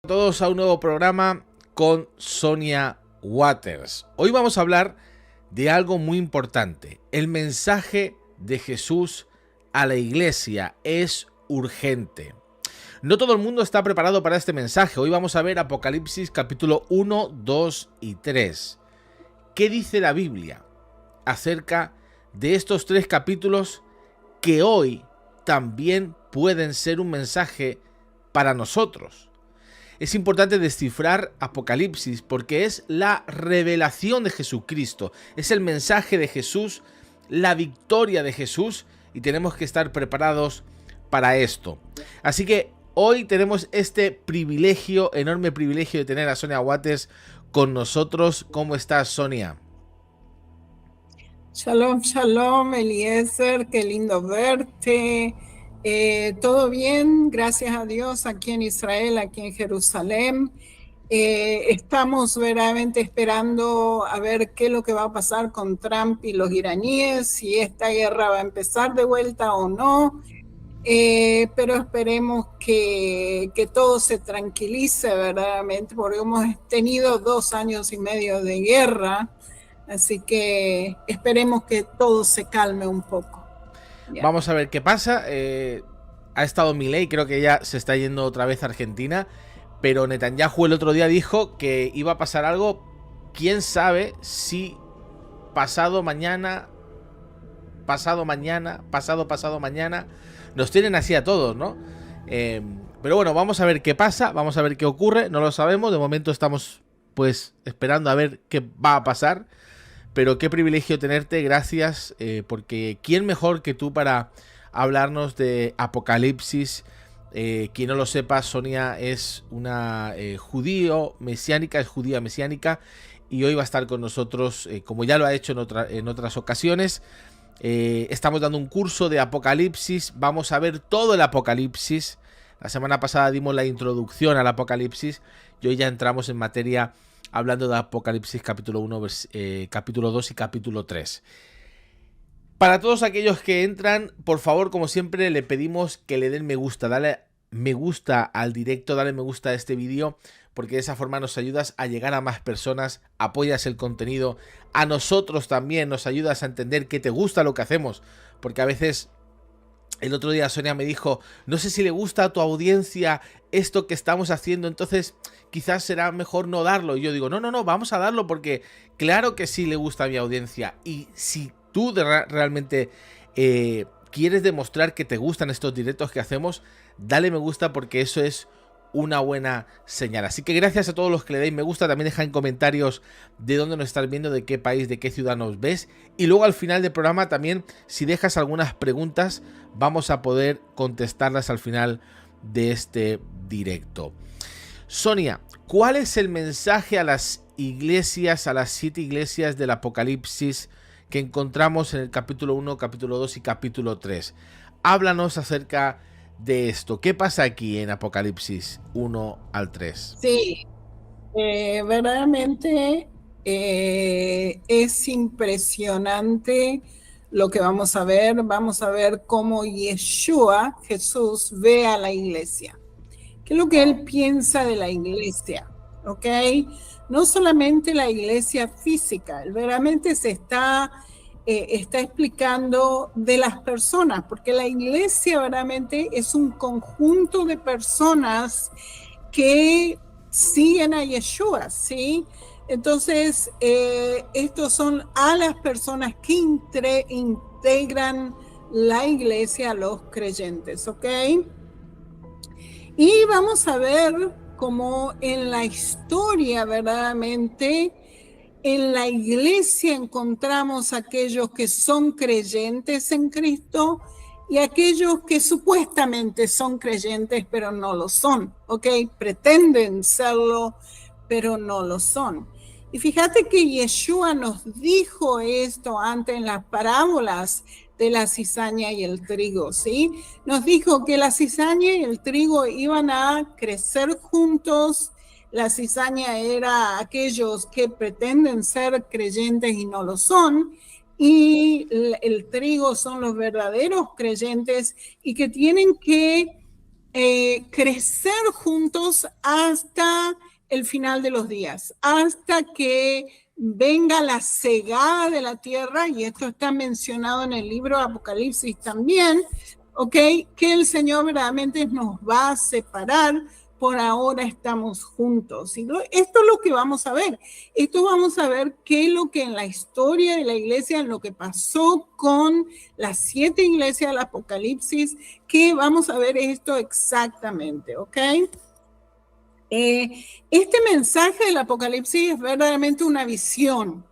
Todos a un nuevo programa con Sonia Waters. Hoy vamos a hablar de algo muy importante. El mensaje de Jesús a la iglesia es urgente. No todo el mundo está preparado para este mensaje. Hoy vamos a ver Apocalipsis capítulo 1, 2 y 3. ¿Qué dice la Biblia acerca de estos tres capítulos que hoy también pueden ser un mensaje para nosotros? Es importante descifrar Apocalipsis porque es la revelación de Jesucristo, es el mensaje de Jesús, la victoria de Jesús, y tenemos que estar preparados para esto. Así que hoy tenemos este privilegio, enorme privilegio de tener a Sonia Waters con nosotros. ¿Cómo estás, Sonia? Shalom, shalom, Eliezer, qué lindo verte. Todo bien, gracias a Dios, aquí en Israel, aquí en Jerusalén. Estamos verdaderamente esperando a ver qué es lo que va a pasar con Trump y los iraníes, si esta guerra va a empezar de vuelta o no. Pero esperemos que todo se tranquilice verdaderamente, porque hemos tenido 2 años y medio de guerra. Así que esperemos que todo se calme un poco. Vamos a ver qué pasa. Ha estado Milei, creo que ya se está yendo otra vez a Argentina, pero Netanyahu el otro día dijo que iba a pasar algo. Quién sabe si pasado mañana, pasado mañana. Nos tienen así a todos, ¿no? Pero bueno, vamos a ver qué pasa, vamos a ver qué ocurre. No lo sabemos, de momento estamos pues esperando a ver qué va a pasar. Pero qué privilegio tenerte, gracias, porque ¿quién mejor que tú para hablarnos de Apocalipsis? Quien no lo sepa, Sonia es una judía mesiánica, y hoy va a estar con nosotros, como ya lo ha hecho en otras ocasiones. Estamos dando un curso de Apocalipsis, vamos a ver todo el Apocalipsis. La semana pasada dimos la introducción al Apocalipsis y hoy ya entramos en materia hablando de Apocalipsis capítulo 1, capítulo 2 y capítulo 3. Para todos aquellos que entran, por favor, como siempre, le pedimos que le den me gusta. Dale me gusta al directo, dale me gusta a este vídeo, porque de esa forma nos ayudas a llegar a más personas, apoyas el contenido, a nosotros también nos ayudas a entender que te gusta lo que hacemos, porque a veces... El otro día Sonia me dijo, no sé si le gusta a tu audiencia esto que estamos haciendo, entonces quizás será mejor no darlo. Y yo digo, no, vamos a darlo porque claro que sí le gusta a mi audiencia. Y si tú realmente quieres demostrar que te gustan estos directos que hacemos, dale me gusta porque eso es una buena señal. Así que gracias a todos los que le deis me gusta. También deja en comentarios de dónde nos estás viendo, de qué país, de qué ciudad nos ves. Y luego al final del programa también, si dejas algunas preguntas, vamos a poder contestarlas al final de este directo. Sonia, ¿cuál es el mensaje a las iglesias, a las 7 iglesias del Apocalipsis que encontramos en el capítulo 1, capítulo 2 y capítulo 3? Háblanos acerca de esto. ¿Qué pasa aquí en Apocalipsis 1 al 3? Sí, verdaderamente es impresionante lo que vamos a ver. Vamos a ver cómo Yeshua, Jesús, ve a la iglesia. ¿Qué es lo que él piensa de la iglesia? ¿Ok? No solamente la iglesia física, él verdaderamente se está explicando de las personas, porque la iglesia verdaderamente es un conjunto de personas que siguen a Yeshua, ¿sí? Entonces, estos son a las personas que integran la iglesia, a los creyentes, ¿ok? Y vamos a ver cómo en la historia verdaderamente en la iglesia encontramos aquellos que son creyentes en Cristo y aquellos que supuestamente son creyentes pero no lo son, ¿ok? Pretenden serlo pero no lo son. Y fíjate que Yeshua nos dijo esto antes en las parábolas de la cizaña y el trigo, ¿sí? Nos dijo que la cizaña y el trigo iban a crecer juntos. La cizaña era aquellos que pretenden ser creyentes y no lo son, y el trigo son los verdaderos creyentes y que tienen que crecer juntos hasta el final de los días, hasta que venga la cegada de la tierra, y esto está mencionado en el libro de Apocalipsis también, ¿ok? Que el Señor verdaderamente nos va a separar. Por ahora estamos juntos. Y esto es lo que vamos a ver. Esto vamos a ver qué es lo que en la historia de la iglesia, en lo que pasó con las 7 iglesias del Apocalipsis, que vamos a ver esto exactamente, ¿ok? Este mensaje del Apocalipsis es verdaderamente una visión.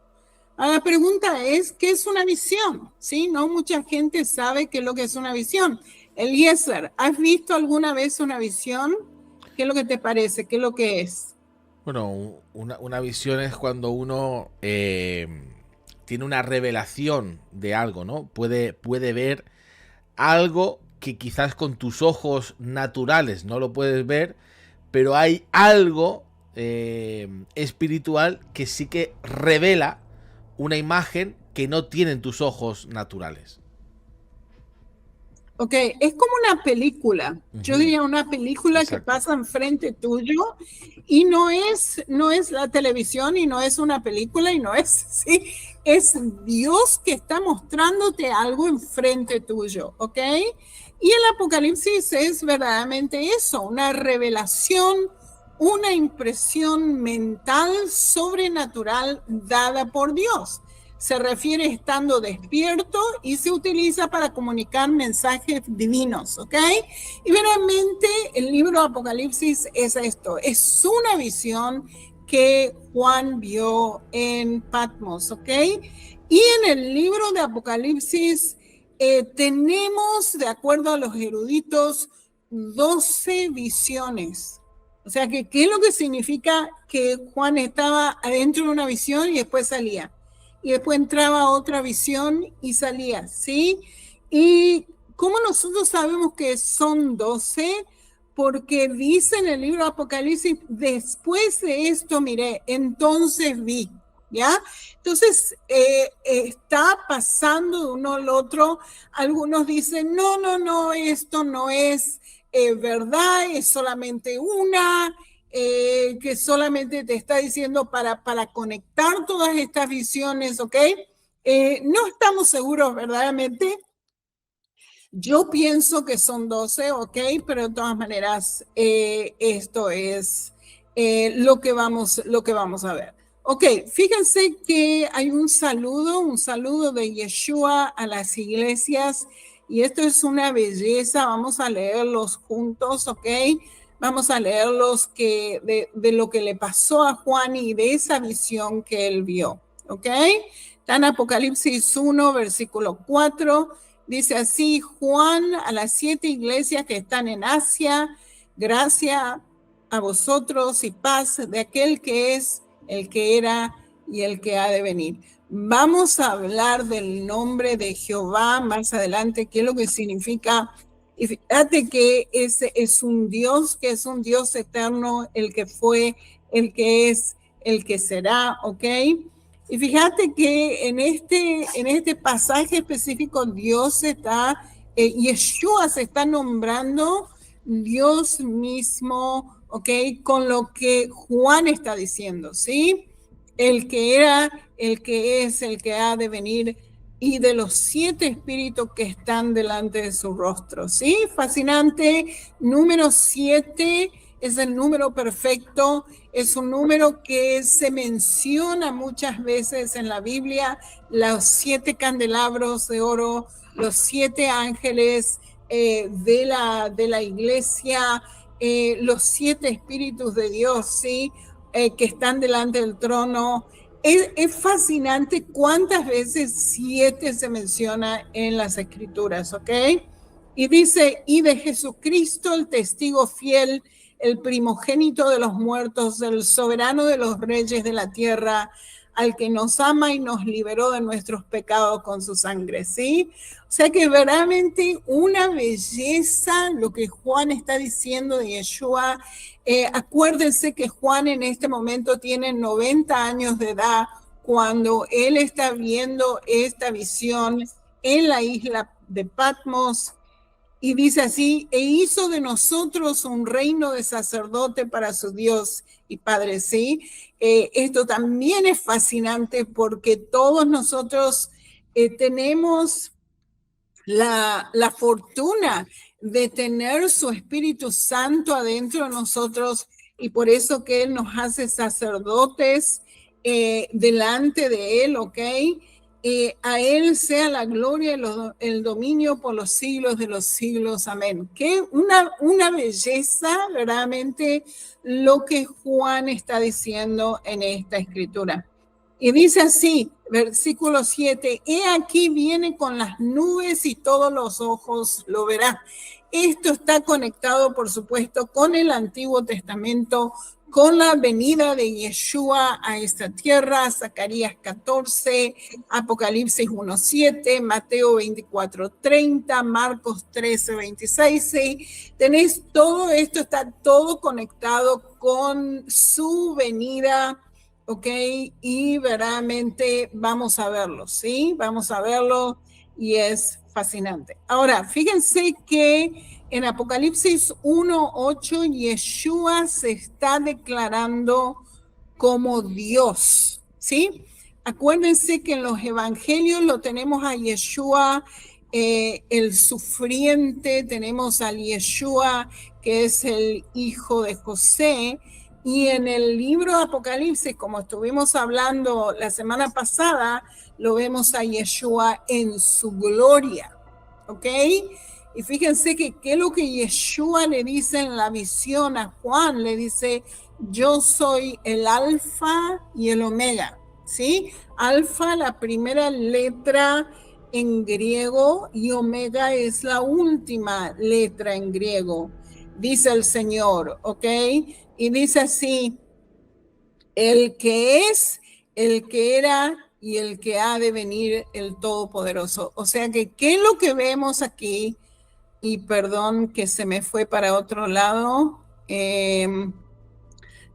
La pregunta es, ¿qué es una visión? ¿Sí? No mucha gente sabe qué es lo que es una visión. Eliezer, ¿has visto alguna vez una visión? ¿Qué es lo que te parece? ¿Qué es lo que es? Bueno, una visión es cuando uno tiene una revelación de algo, ¿no? Puede ver algo que quizás con tus ojos naturales no lo puedes ver, pero hay algo espiritual que sí que revela una imagen que no tienen tus ojos naturales. Ok, es como una película. Yo diría una película que Exacto. pasa enfrente tuyo y no es la televisión y no es una película y no es, sí, es Dios que está mostrándote algo enfrente tuyo, ¿ok? Y el Apocalipsis es verdaderamente eso, una revelación, una impresión mental sobrenatural dada por Dios. Se refiere estando despierto y se utiliza para comunicar mensajes divinos, ¿ok? Y realmente el libro de Apocalipsis es esto, es una visión que Juan vio en Patmos, ¿ok? Y en el libro de Apocalipsis tenemos, de acuerdo a los eruditos, 12 visiones. O sea, ¿qué es lo que significa que Juan estaba adentro de una visión y después salía? Y después entraba otra visión y salía, ¿sí? Y ¿cómo nosotros sabemos que son 12? Porque dice en el libro de Apocalipsis, después de esto miré, entonces vi, ¿ya? Entonces, está pasando de uno al otro. Algunos dicen, no, esto no es verdad, es solamente una, que solamente te está diciendo para conectar todas estas visiones, ¿ok? No estamos seguros verdaderamente. Yo pienso que son 12, ¿ok? Pero de todas maneras, esto es lo que vamos a ver. Ok, fíjense que hay un saludo de Yeshua a las iglesias, y esto es una belleza. Vamos a leerlos juntos, ¿ok? Vamos a leerlos de lo que le pasó a Juan y de esa visión que él vio, ¿ok? Está en Apocalipsis 1, versículo 4. Dice así: Juan, a las 7 iglesias que están en Asia, gracia a vosotros y paz de aquel que es, el que era y el que ha de venir. Vamos a hablar del nombre de Jehová más adelante, qué es lo que significa. Y fíjate que ese es un Dios, que es un Dios eterno, el que fue, el que es, el que será, ¿ok? Y fíjate que en este pasaje específico Dios está, Yeshua se está nombrando Dios mismo, ¿ok? Con lo que Juan está diciendo, ¿sí? El que era, el que es, el que ha de venir, y de los 7 espíritus que están delante de su rostro, ¿sí? Fascinante. Número 7 es el número perfecto, es un número que se menciona muchas veces en la Biblia, los 7 candelabros de oro, los 7 ángeles de la iglesia, los 7 espíritus de Dios, ¿sí? Que están delante del trono. Es fascinante cuántas veces 7 se menciona en las escrituras, ¿ok? Y dice, y de Jesucristo, el testigo fiel, el primogénito de los muertos, el soberano de los reyes de la tierra, al que nos ama y nos liberó de nuestros pecados con su sangre, ¿sí? O sea que verdaderamente una belleza lo que Juan está diciendo de Yeshua. Acuérdense que Juan en este momento tiene 90 años de edad cuando él está viendo esta visión en la isla de Patmos. Y dice así, e hizo de nosotros un reino de sacerdote para su Dios y Padre, ¿sí? Esto también es fascinante porque todos nosotros tenemos la fortuna de tener su Espíritu Santo adentro de nosotros y por eso que Él nos hace sacerdotes delante de Él, ¿ok? A Él sea la gloria y el dominio por los siglos de los siglos. Amén. Qué una belleza, verdaderamente, lo que Juan está diciendo en esta escritura. Y dice así, versículo 7, he aquí viene con las nubes y todos los ojos lo verán. Esto está conectado, por supuesto, con el Antiguo Testamento, con la venida de Yeshua a esta tierra, Zacarías 14, Apocalipsis 1:7, Mateo 24:30, Marcos 13:26. ¿Sí? Tenéis todo esto, está todo conectado con su venida, ¿ok? Y verdaderamente vamos a verlo, ¿sí? Vamos a verlo y es fascinante. Ahora, fíjense que en Apocalipsis 1:8, Yeshua se está declarando como Dios, ¿sí? Acuérdense que en los evangelios lo tenemos a Yeshua, el sufriente, tenemos a Yeshua, que es el hijo de José, y en el libro de Apocalipsis, como estuvimos hablando la semana pasada, lo vemos a Yeshua en su gloria, ¿ok? Y fíjense que qué es lo que Yeshua le dice en la visión a Juan, le dice, yo soy el alfa y el omega, ¿sí? Alfa, la primera letra en griego, y omega es la última letra en griego, dice el Señor, ¿ok? Y dice así, el que es, el que era y el que ha de venir, el Todopoderoso. O sea que, ¿qué es lo que vemos aquí? Y perdón que se me fue para otro lado.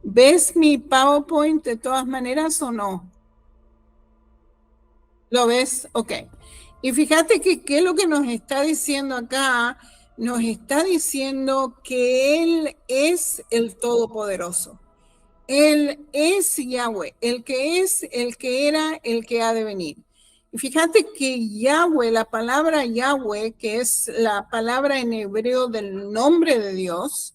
¿Ves mi PowerPoint de todas maneras o no? ¿Lo ves? Ok. Y fíjate que qué es lo que nos está diciendo acá. Nos está diciendo que Él es el Todopoderoso. Él es Yahweh, el que es, el que era, el que ha de venir. Y fíjate que Yahweh, la palabra Yahweh, que es la palabra en hebreo del nombre de Dios,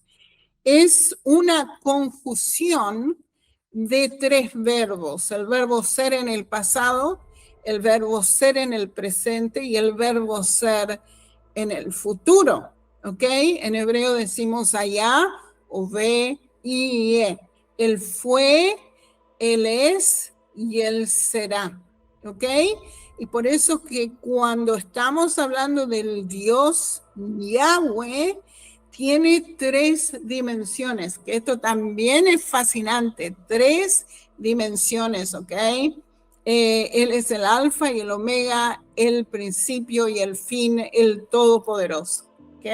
es una confusión de tres verbos. El verbo ser en el pasado, el verbo ser en el presente y el verbo ser en el futuro. ¿Ok? En hebreo decimos allá, o ve, y él fue, él es y él será. ¿Ok? Y por eso que cuando estamos hablando del Dios Yahweh, tiene tres dimensiones, que esto también es fascinante, tres dimensiones, ¿ok? Él es el alfa y el omega, el principio y el fin, el todopoderoso, ¿ok?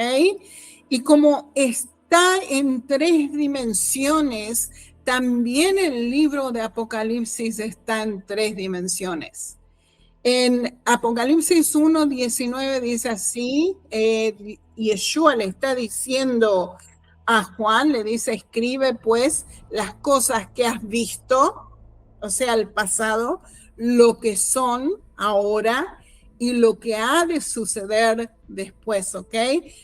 Y como está en tres dimensiones, también el libro de Apocalipsis está en tres dimensiones. En Apocalipsis 1:19 dice así, Yeshua le está diciendo a Juan, le dice, escribe pues las cosas que has visto, o sea, el pasado, lo que son ahora y lo que ha de suceder después, ¿ok?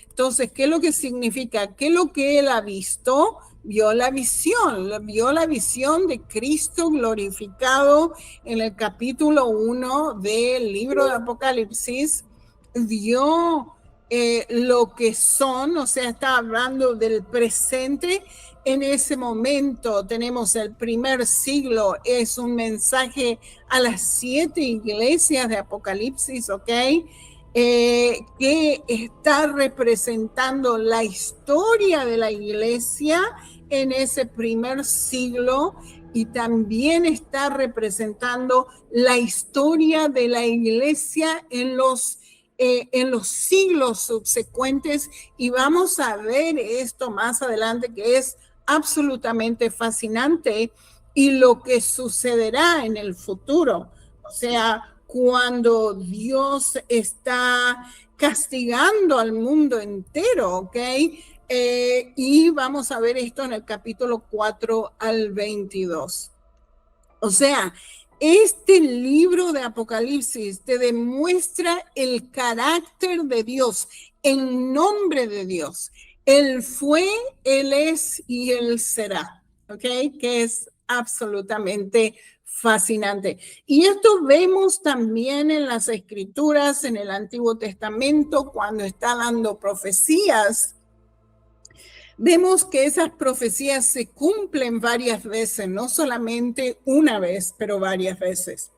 Entonces, ¿qué es lo que significa? ¿Qué es lo que él ha visto? Vio la visión de Cristo glorificado en el capítulo 1 del libro de Apocalipsis, vio lo que son, o sea, está hablando del presente. En ese momento tenemos el primer siglo, es un mensaje a las 7 iglesias de Apocalipsis, ¿ok? Que está representando la historia de la iglesia en ese primer siglo y también está representando la historia de la iglesia en los siglos subsecuentes, y vamos a ver esto más adelante, que es absolutamente fascinante, y lo que sucederá en el futuro. O sea, cuando Dios está castigando al mundo entero, ¿ok? Y vamos a ver esto en el capítulo 4 al 22. O sea, este libro de Apocalipsis te demuestra el carácter de Dios, el nombre de Dios. Él fue, Él es y Él será, ¿ok? Que es absolutamente fascinante. Y esto vemos también en las Escrituras, en el Antiguo Testamento, cuando está dando profecías. Vemos que esas profecías se cumplen varias veces, no solamente una vez, pero varias veces.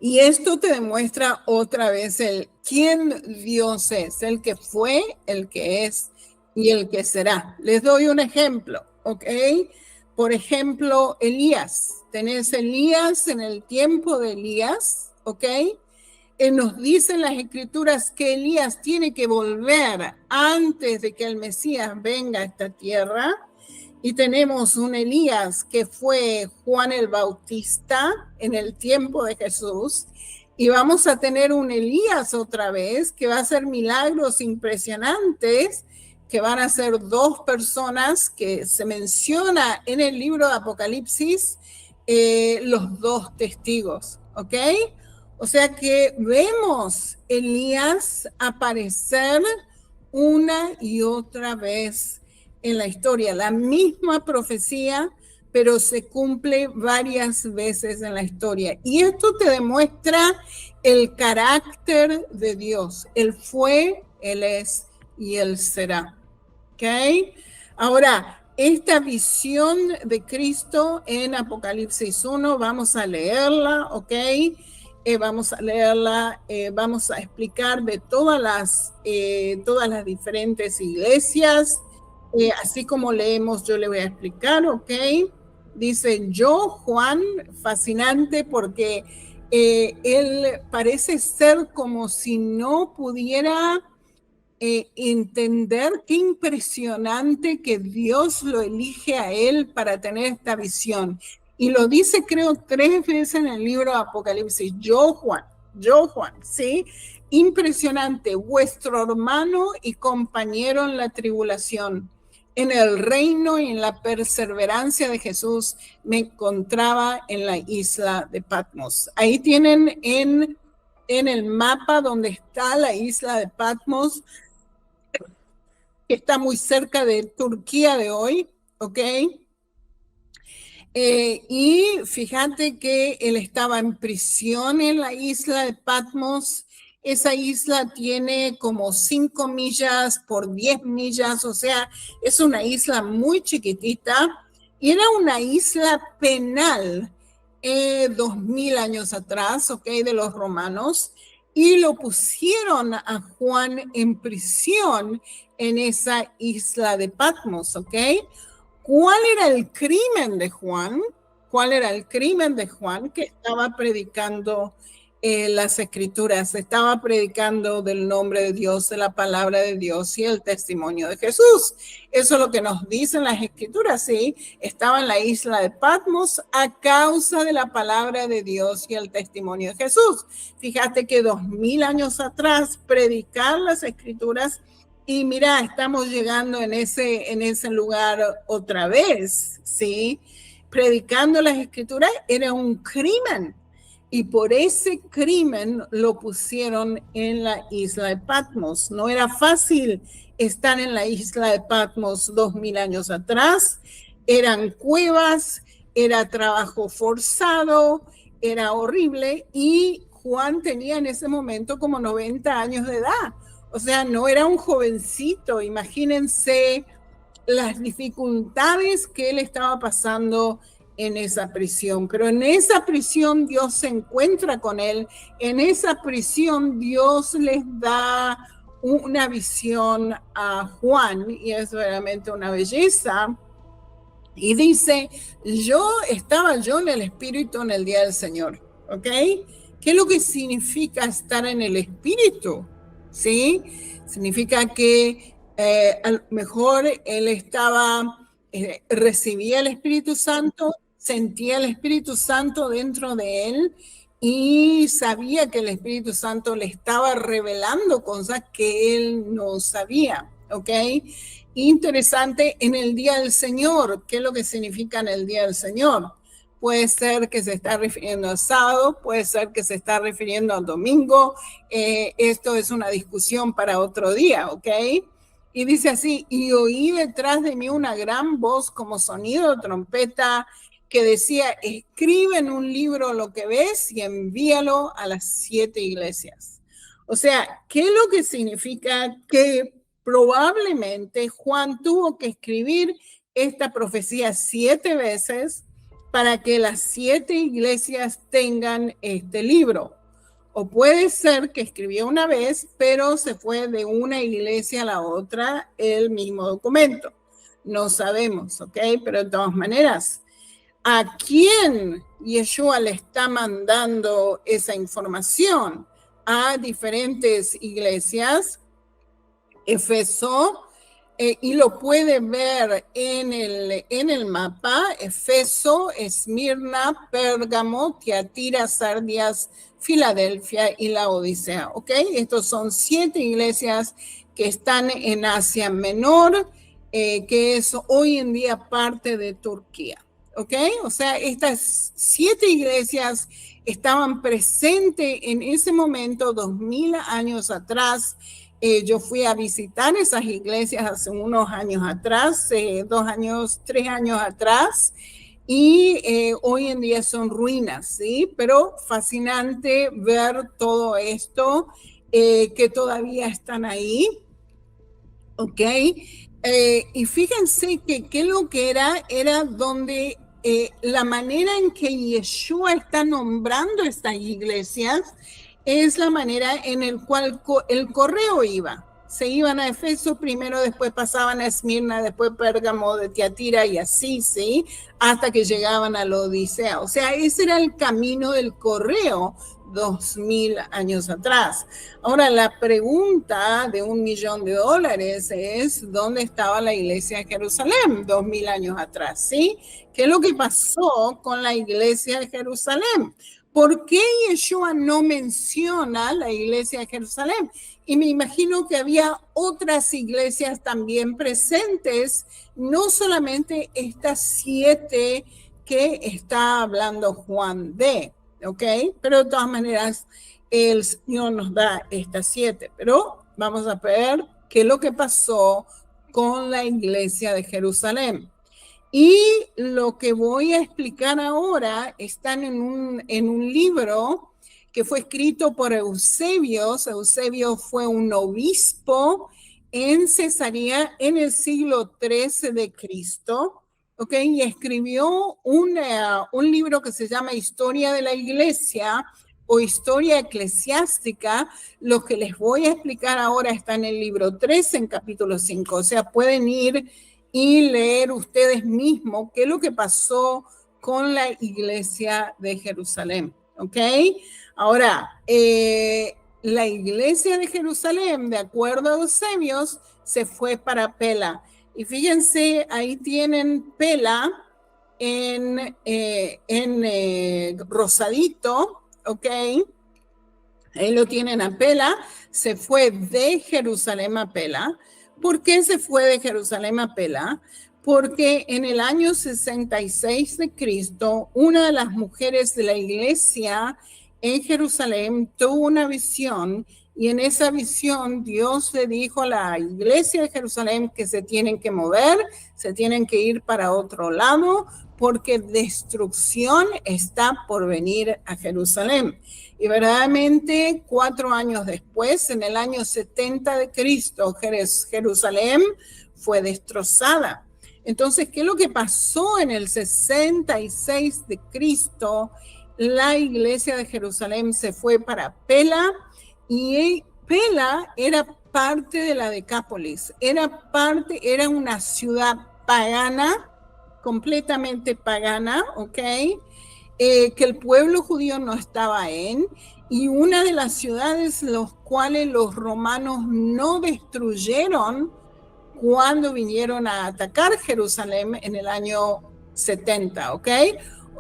Y esto te demuestra otra vez quién Dios es, el que fue, el que es y el que será. Les doy un ejemplo, ¿ok? Por ejemplo, Elías. Tenés Elías en el tiempo de Elías, ¿ok? Nos dicen las Escrituras que Elías tiene que volver antes de que el Mesías venga a esta tierra. Y tenemos un Elías que fue Juan el Bautista en el tiempo de Jesús. Y vamos a tener un Elías otra vez que va a hacer milagros impresionantes, que van a ser dos personas que se menciona en el libro de Apocalipsis, los dos testigos, ¿ok? O sea que vemos Elías aparecer una y otra vez en la historia, la misma profecía, pero se cumple varias veces en la historia. Y esto te demuestra el carácter de Dios. Él fue, Él es y Él será. ¿Ok? Ahora, esta visión de Cristo en Apocalipsis 1, vamos a leerla, ¿ok? Vamos a leerla, vamos a explicar de todas las diferentes iglesias, así como leemos, yo le voy a explicar, ¿ok? Dice, yo, Juan, fascinante porque él parece ser como si no pudiera entender qué impresionante que Dios lo elige a él para tener esta visión. Y lo dice, creo, 3 veces en el libro de Apocalipsis. Yo, Juan, ¿sí? Impresionante, vuestro hermano y compañero en la tribulación, en el reino y en la perseverancia de Jesús, me encontraba en la isla de Patmos. Ahí tienen en el mapa donde está la isla de Patmos, que está muy cerca de Turquía de hoy, ¿ok? Y fíjate que él estaba en prisión en la isla de Patmos. Esa isla tiene como 5 millas por 10 millas, o sea, es una isla muy chiquitita y era una isla penal 2000 años atrás, ¿ok? De los romanos, y lo pusieron a Juan en prisión en esa isla de Patmos, ¿ok? ¿Cuál era el crimen de Juan? ¿Cuál era el crimen de Juan? Que estaba predicando las Escrituras, estaba predicando del nombre de Dios, de la palabra de Dios y el testimonio de Jesús. Eso es lo que nos dicen las Escrituras, ¿sí? Estaba en la isla de Patmos a causa de la palabra de Dios y el testimonio de Jesús. Fíjate que 2000 años atrás, predicar las Escrituras. Y mira, estamos llegando en ese lugar otra vez, ¿sí? Predicando las Escrituras era un crimen. Y por ese crimen lo pusieron en la isla de Patmos. No era fácil estar en la isla de Patmos 2000 años atrás. Eran cuevas, era trabajo forzado, era horrible. Y Juan tenía en ese momento como 90 años de edad. O sea, no era un jovencito. Imagínense las dificultades que él estaba pasando en esa prisión. Pero en esa prisión Dios se encuentra con él. En esa prisión Dios les da una visión a Juan y es realmente una belleza. Y dice, estaba yo en el Espíritu en el día del Señor. ¿Ok? ¿Qué es lo que significa estar en el Espíritu? ¿Sí? Significa que a lo mejor él recibía el Espíritu Santo, sentía el Espíritu Santo dentro de él, y sabía que el Espíritu Santo le estaba revelando cosas que él no sabía, ¿ok? Interesante, en el Día del Señor, ¿qué es lo que significa en el Día del Señor? Puede ser que se está refiriendo a sábado, puede ser que se está refiriendo a domingo, esto es una discusión para otro día, ¿ok? Y dice así, y oí detrás de mí una gran voz como sonido de trompeta que decía, escribe en un libro lo que ves y envíalo a las 7 iglesias. O sea, ¿qué es lo que significa? Que probablemente Juan tuvo que escribir esta profecía 7 veces para que las 7 iglesias tengan este libro. O puede ser que escribió una vez, pero se fue de una iglesia a la otra el mismo documento. No sabemos, ¿ok? Pero de todas maneras, ¿a quién Yeshua le está mandando esa información? A diferentes iglesias, Efeso, y lo puede ver en el mapa, Efeso, Esmirna, Pérgamo, Tiatira, Sardias, Filadelfia y la Odisea, ¿ok? Estos son 7 iglesias que están en Asia Menor, que es hoy en día parte de Turquía, ¿ok? O sea, estas 7 iglesias estaban presentes en ese momento, 2000 años atrás. Yo fui a visitar esas iglesias hace unos años atrás, 2 años, 3 años atrás, y hoy en día son ruinas, ¿sí? Pero fascinante ver todo esto, que todavía están ahí, ¿ok? Y fíjense que lo que era donde la manera en que Yeshua está nombrando estas iglesias es la manera en el cual el correo iba. Se iban a Efeso primero, después pasaban a Esmirna, después Pérgamo, de Tiatira y así, ¿sí? Hasta que llegaban a la Odisea. O sea, ese era el camino del correo 2000 años atrás. Ahora, la pregunta de $1.000.000 es, ¿dónde estaba la iglesia de Jerusalén 2000 años atrás? ¿Sí? ¿Qué es lo que pasó con la iglesia de Jerusalén? ¿Por qué Yeshua no menciona la iglesia de Jerusalén? Y me imagino que había otras iglesias también presentes, no solamente estas 7 que está hablando Juan de, ¿ok? Pero de todas maneras, el Señor nos da estas 7. Pero vamos a ver qué es lo que pasó con la iglesia de Jerusalén. Y lo que voy a explicar ahora están en un libro que fue escrito por Eusebio. Eusebio fue un obispo en Cesarea en el siglo XIII de Cristo, ¿ok? Y escribió un libro que se llama Historia de la Iglesia o Historia Eclesiástica. Lo que les voy a explicar ahora está en el libro 3, en capítulo 5. O sea, pueden ir y leer ustedes mismos qué es lo que pasó con la iglesia de Jerusalén, ¿ok? Ahora, la iglesia de Jerusalén, de acuerdo a Eusebios, se fue para Pela. Y fíjense, ahí tienen Pela en rosadito, ¿ok? Ahí lo tienen a Pela, se fue de Jerusalén a Pela. ¿Por qué se fue de Jerusalén a Pela? Porque en el año 66 de Cristo, una de las mujeres de la iglesia en Jerusalén tuvo una visión, y en esa visión Dios le dijo a la iglesia de Jerusalén que se tienen que mover, se tienen que ir para otro lado, porque destrucción está por venir a Jerusalén. Y verdaderamente 4 años después, en el año 70 de Cristo, Jerusalén fue destrozada. Entonces, ¿qué es lo que pasó en el 66 de Cristo? La iglesia de Jerusalén se fue para Pela, y Pela era parte de la Decápolis, era una ciudad pagana, completamente pagana, ¿ok? Que el pueblo judío no estaba en, y una de las ciudades los cuales los romanos no destruyeron cuando vinieron a atacar Jerusalén en el año 70, ¿ok?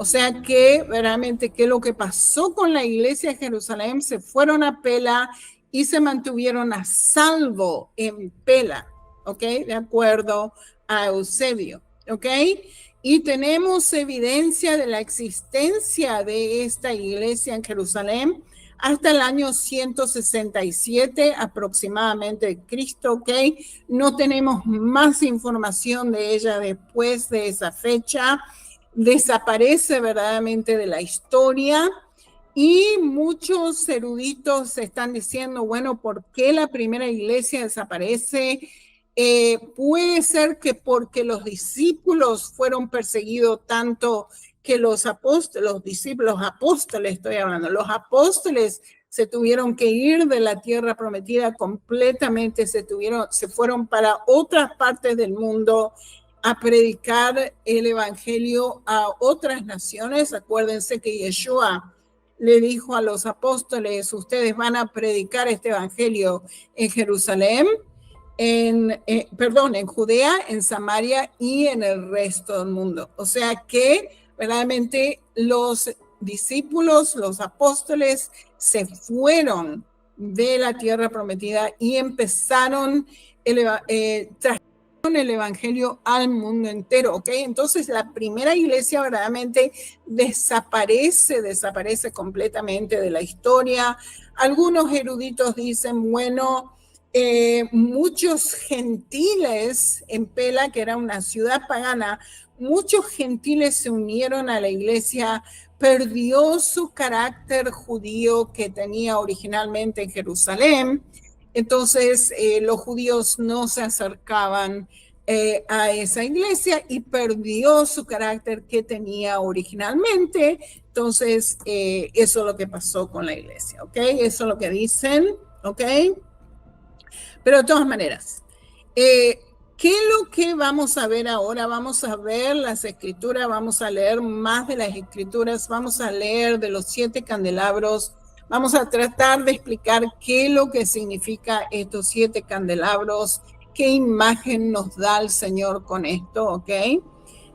O sea que verdaderamente que lo que pasó con la iglesia de Jerusalén, se fueron a Pela y se mantuvieron a salvo en Pela, ¿ok? De acuerdo a Eusebio, ¿ok? Y tenemos evidencia de la existencia de esta iglesia en Jerusalén hasta el año 167 aproximadamente de Cristo, ¿ok? No tenemos más información de ella después de esa fecha. Desaparece verdaderamente de la historia y muchos eruditos están diciendo, bueno, ¿por qué la primera iglesia desaparece? Puede ser que porque los discípulos fueron perseguidos tanto que los apóstoles, los discípulos apóstoles, estoy hablando, los apóstoles se tuvieron que ir de la tierra prometida completamente, se fueron para otras partes del mundo a predicar el evangelio a otras naciones. Acuérdense que Yeshua le dijo a los apóstoles, ustedes van a predicar este evangelio en Jerusalén, en Judea, en Samaria y en el resto del mundo. O sea que verdaderamente los discípulos, los apóstoles, se fueron de la tierra prometida y empezaron el evangelio al mundo entero, ¿ok? Entonces la primera iglesia verdaderamente desaparece completamente de la historia. Algunos eruditos dicen, bueno, muchos gentiles en Pela, que era una ciudad pagana, muchos gentiles se unieron a la iglesia, perdió su carácter judío que tenía originalmente en Jerusalén. Entonces los judíos no se acercaban a esa iglesia y perdió su carácter que tenía originalmente. Entonces eso es lo que pasó con la iglesia, ¿ok? Eso es lo que dicen, ¿ok? Pero de todas maneras, ¿qué es lo que vamos a ver ahora? Vamos a ver las escrituras, vamos a leer más de las escrituras, vamos a leer de los 7 candelabros. Vamos a tratar de explicar qué es lo que significa estos 7 candelabros, qué imagen nos da el Señor con esto, ¿ok?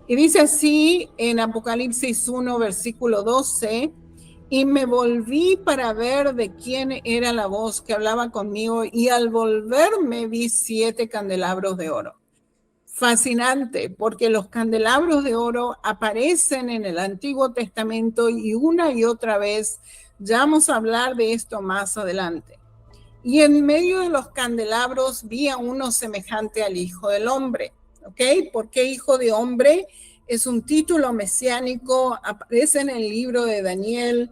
Y dice así en Apocalipsis 1, versículo 12, y me volví para ver de quién era la voz que hablaba conmigo, y al volverme vi 7 candelabros de oro. Fascinante, porque los candelabros de oro aparecen en el Antiguo Testamento y una y otra vez. Ya vamos a hablar de esto más adelante. Y en medio de los candelabros vi a uno semejante al Hijo del Hombre. ¿Ok? ¿Por qué Hijo de Hombre? Es un título mesiánico, aparece en el libro de Daniel.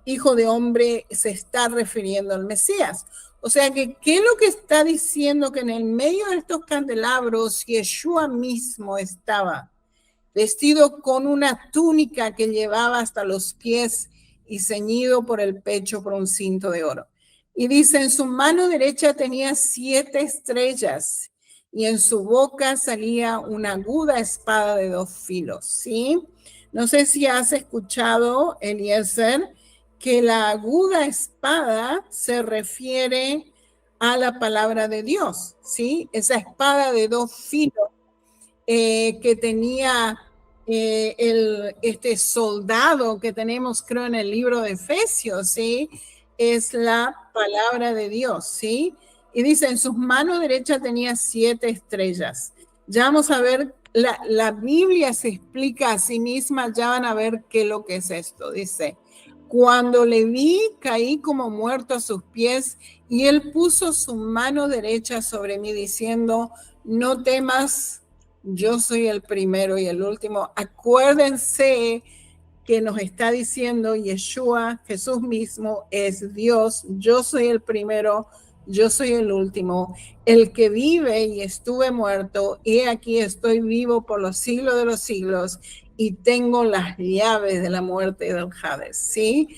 Hijo de Hombre se está refiriendo al Mesías. O sea que, ¿qué es lo que está diciendo? Que en el medio de estos candelabros, Yeshua mismo estaba vestido con una túnica que llevaba hasta los pies y ceñido por el pecho por un cinto de oro. Y dice, en su mano derecha tenía 7 estrellas y en su boca salía una aguda espada de 2 filos, ¿sí? No sé si has escuchado, Eliezer, que la aguda espada se refiere a la palabra de Dios, ¿sí? Esa espada de 2 filos que tenía este soldado que tenemos, creo, en el libro de Efesios, ¿sí? Es la palabra de Dios, ¿sí? Y dice, en sus manos derechas tenía 7 estrellas. Ya vamos a ver, la Biblia se explica a sí misma, ya van a ver qué es lo que es esto. Dice, cuando le vi, caí como muerto a sus pies, y él puso su mano derecha sobre mí, diciendo, no temas, yo soy el primero y el último. Acuérdense que nos está diciendo Yeshua, Jesús mismo es Dios. Yo soy el primero, yo soy el último, el que vive y estuve muerto, y aquí estoy vivo por los siglos de los siglos, y tengo las llaves de la muerte y del Hades, ¿sí?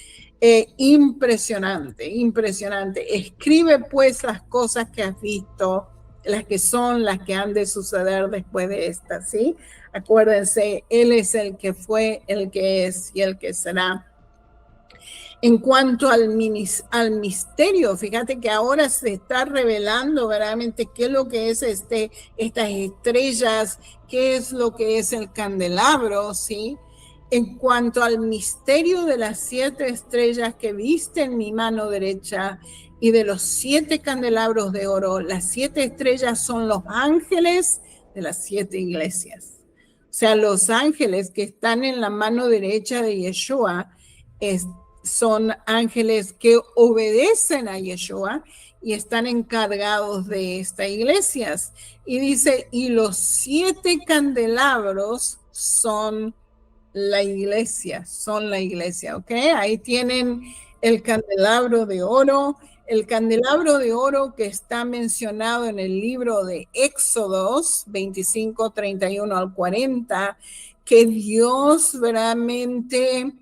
Impresionante, impresionante. Escribe pues las cosas que has visto, las que son, las que han de suceder después de esta, ¿sí? Acuérdense, Él es el que fue, el que es y el que será. En cuanto al misterio, fíjate que ahora se está revelando verdaderamente qué es lo que es estas estrellas, qué es lo que es el candelabro, ¿sí? en cuanto al misterio de las 7 estrellas que viste en mi mano derecha y de los 7 candelabros de oro, las 7 estrellas son los ángeles de las 7 iglesias. O sea, los ángeles que están en la mano derecha de Yeshua son ángeles que obedecen a Yeshua y están encargados de estas iglesias. Y dice, y los 7 candelabros son la iglesia, ¿ok? Ahí tienen el candelabro de oro que está mencionado en el libro de Éxodos 25, 31 al 40, que Dios verdaderamente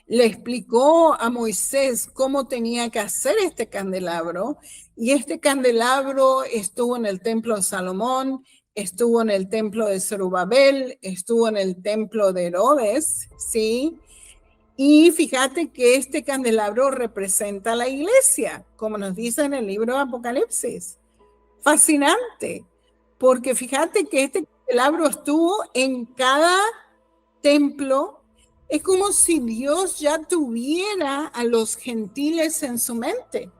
le explicó a Moisés cómo tenía que hacer este candelabro, y este candelabro estuvo en el templo de Salomón, estuvo en el templo de Zorobabel, estuvo en el templo de Herodes, ¿sí? Y fíjate que este candelabro representa a la iglesia, como nos dice en el libro de Apocalipsis. Fascinante, porque fíjate que este candelabro estuvo en cada templo. Es como si Dios ya tuviera a los gentiles en su mente.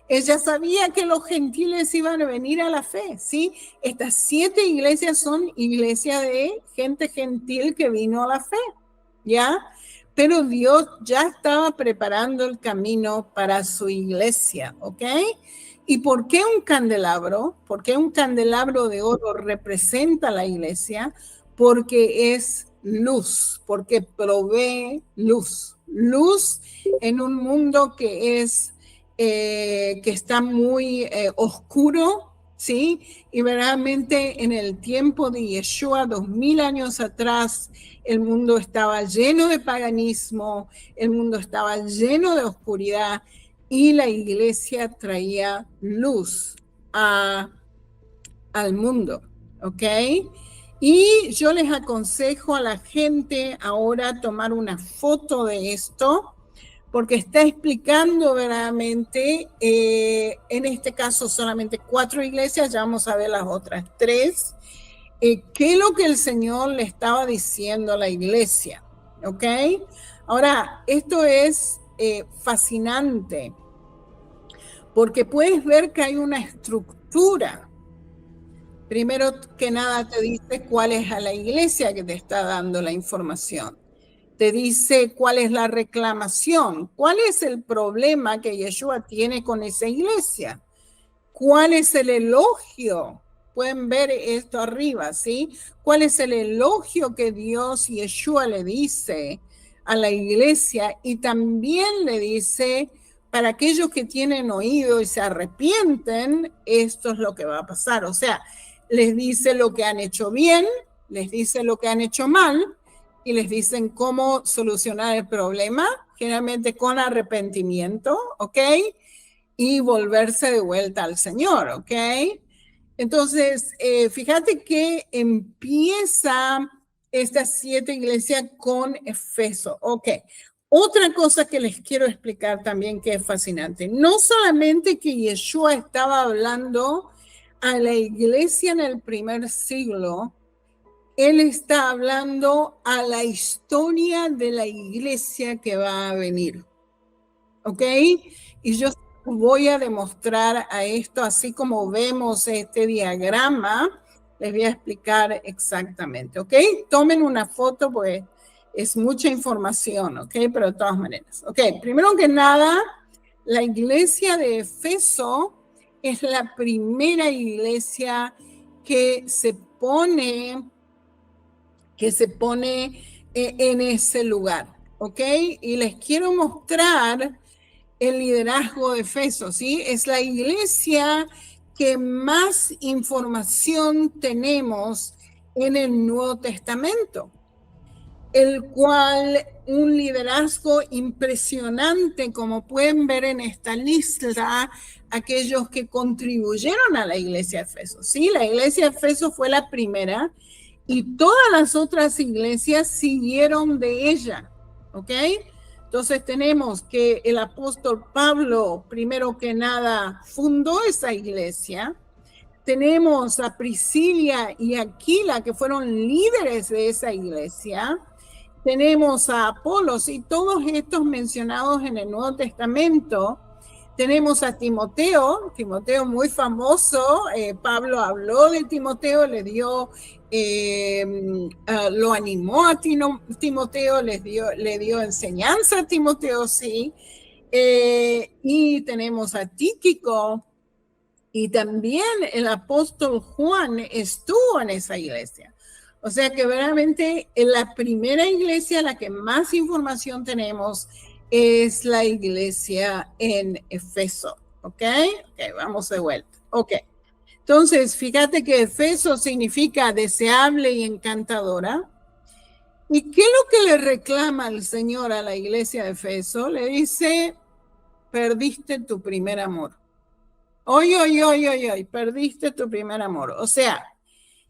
Ella sabía que los gentiles iban a venir a la fe, ¿sí? Estas 7 iglesias son iglesias de gente gentil que vino a la fe, ¿ya? Pero Dios ya estaba preparando el camino para su iglesia, ¿ok? ¿Y por qué un candelabro? ¿Por qué un candelabro de oro representa la iglesia? Porque es luz, porque provee luz. Luz en un mundo que está muy oscuro, ¿sí? Y verdaderamente en el tiempo de Yeshua, 2000 años atrás, el mundo estaba lleno de paganismo, el mundo estaba lleno de oscuridad, y la iglesia traía luz al mundo, ¿ok? Y yo les aconsejo a la gente ahora tomar una foto de esto, porque está explicando verdaderamente, en este caso solamente 4 iglesias, ya vamos a ver las otras 3, qué es lo que el Señor le estaba diciendo a la iglesia, ¿ok? Ahora, esto es fascinante, porque puedes ver que hay una estructura. Primero que nada te dice cuál es a la iglesia que te está dando la información. Te dice cuál es la reclamación, cuál es el problema que Yeshua tiene con esa iglesia, cuál es el elogio. Pueden ver esto arriba, ¿sí? ¿Cuál es el elogio que Dios y Yeshua le dice a la iglesia? Y también le dice, para aquellos que tienen oído y se arrepienten, esto es lo que va a pasar. O sea, les dice lo que han hecho bien, les dice lo que han hecho mal, y les dicen cómo solucionar el problema, generalmente con arrepentimiento, ¿ok? Y volverse de vuelta al Señor, ¿ok? Entonces, fíjate que empieza estas 7 iglesias con Efeso, ¿ok? Otra cosa que les quiero explicar también que es fascinante, no solamente que Yeshua estaba hablando a la iglesia en el primer siglo, él está hablando a la historia de la iglesia que va a venir, ¿ok? Y yo voy a demostrar a esto, así como vemos este diagrama, les voy a explicar exactamente, ¿ok? Tomen una foto, pues es mucha información, ¿ok? Pero de todas maneras, ¿ok? Primero que nada, la iglesia de Efeso es la primera iglesia que se pone en ese lugar, ¿ok? Y les quiero mostrar el liderazgo de Efeso, ¿sí? Es la iglesia que más información tenemos en el Nuevo Testamento, el cual un liderazgo impresionante, como pueden ver en esta lista, aquellos que contribuyeron a la iglesia de Efeso, ¿sí? La iglesia de Efeso fue la primera, y todas las otras iglesias siguieron de ella, ¿ok? Entonces tenemos que el apóstol Pablo, primero que nada, fundó esa iglesia. Tenemos a Priscila y Aquila, que fueron líderes de esa iglesia. tenemos a Apolos y todos estos mencionados en el Nuevo Testamento. Tenemos a Timoteo, Timoteo muy famoso, Pablo habló de Timoteo, le dio, lo animó a Timoteo, le dio enseñanza a Timoteo, sí. Y tenemos a Tíquico, y también el apóstol Juan estuvo en esa iglesia. O sea que verdaderamente en la primera iglesia, la que más información tenemos, es la iglesia en Efeso. ¿Ok? Ok, vamos de vuelta. Ok. Entonces, fíjate que Efeso significa deseable y encantadora. ¿Y qué es lo que le reclama el Señor a la iglesia de Efeso? Le dice, perdiste tu primer amor. Hoy, perdiste tu primer amor. O sea,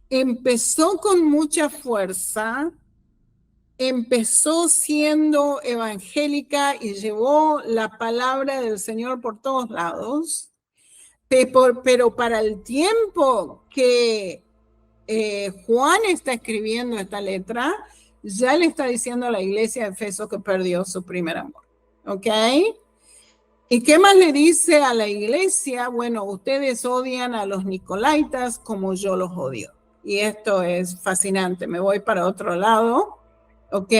empezó con mucha fuerza, empezó siendo evangélica y llevó la palabra del Señor por todos lados, pero para el tiempo que Juan está escribiendo esta letra, ya le está diciendo a la iglesia de Efeso que perdió su primer amor. ¿Ok? ¿Y qué más le dice a la iglesia? Bueno, ustedes odian a los nicolaitas como yo los odio. Y esto es fascinante. Me voy para otro lado. ¿Ok?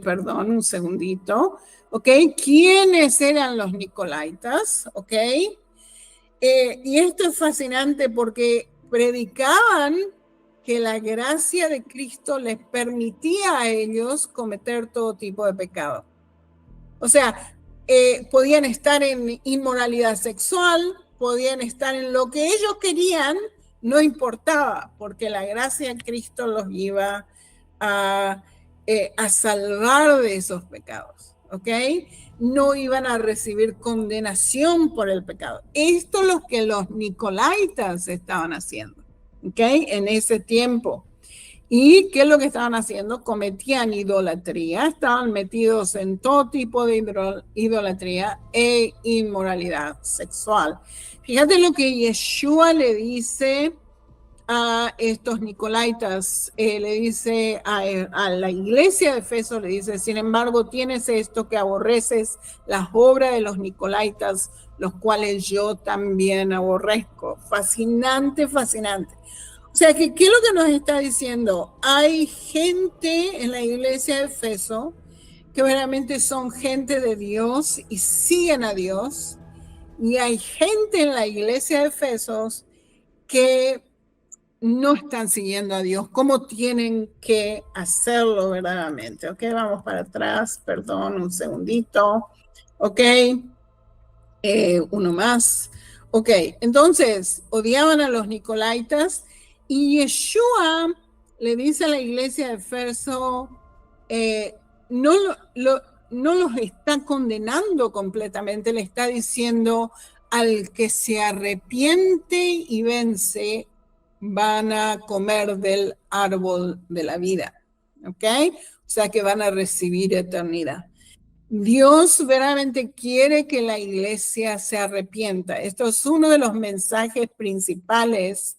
Perdón, un segundito. ¿Ok? ¿Quiénes eran los nicolaitas? ¿Ok? Y esto es fascinante porque predicaban que la gracia de Cristo les permitía a ellos cometer todo tipo de pecado. O sea, podían estar en inmoralidad sexual, podían estar en lo que ellos querían, no importaba, porque la gracia de Cristo los iba a salvar de esos pecados, ¿ok? No iban a recibir condenación por el pecado. Esto es lo que los nicolaitas estaban haciendo, ¿ok? En ese tiempo. ¿Y qué es lo que estaban haciendo? Cometían idolatría, estaban metidos en todo tipo de idolatría e inmoralidad sexual. Fíjate lo que Yeshua le dice a estos nicolaitas, le dice a la iglesia de Efeso, le dice, sin embargo, tienes esto que aborreces, las obras de los nicolaitas, los cuales yo también aborrezco. Fascinante, fascinante. O sea, ¿qué es lo que nos está diciendo? Hay gente en la iglesia de Efeso que verdaderamente son gente de Dios y siguen a Dios. Y hay gente en la iglesia de Efesos que no están siguiendo a Dios. ¿Cómo tienen que hacerlo verdaderamente? Ok, vamos para atrás. Perdón, un segundito. Ok, uno más. Ok, entonces, odiaban a los nicolaitas. Y Yeshua le dice a la iglesia de Efeso, no los está condenando completamente, le está diciendo al que se arrepiente y vence, van a comer del árbol de la vida, ¿ok? O sea que van a recibir eternidad. Dios verdaderamente quiere que la iglesia se arrepienta. Esto es uno de los mensajes principales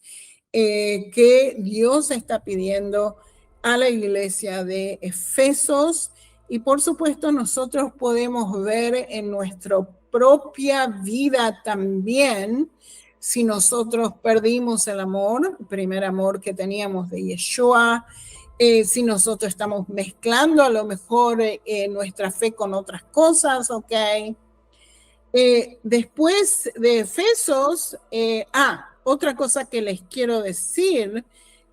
que Dios está pidiendo a la iglesia de Efesos, y por supuesto nosotros podemos ver en nuestra propia vida también si nosotros perdimos el amor, el primer amor que teníamos de Yeshua, si nosotros estamos mezclando a lo mejor nuestra fe con otras cosas, ¿ok? Después de Efesos, otra cosa que les quiero decir,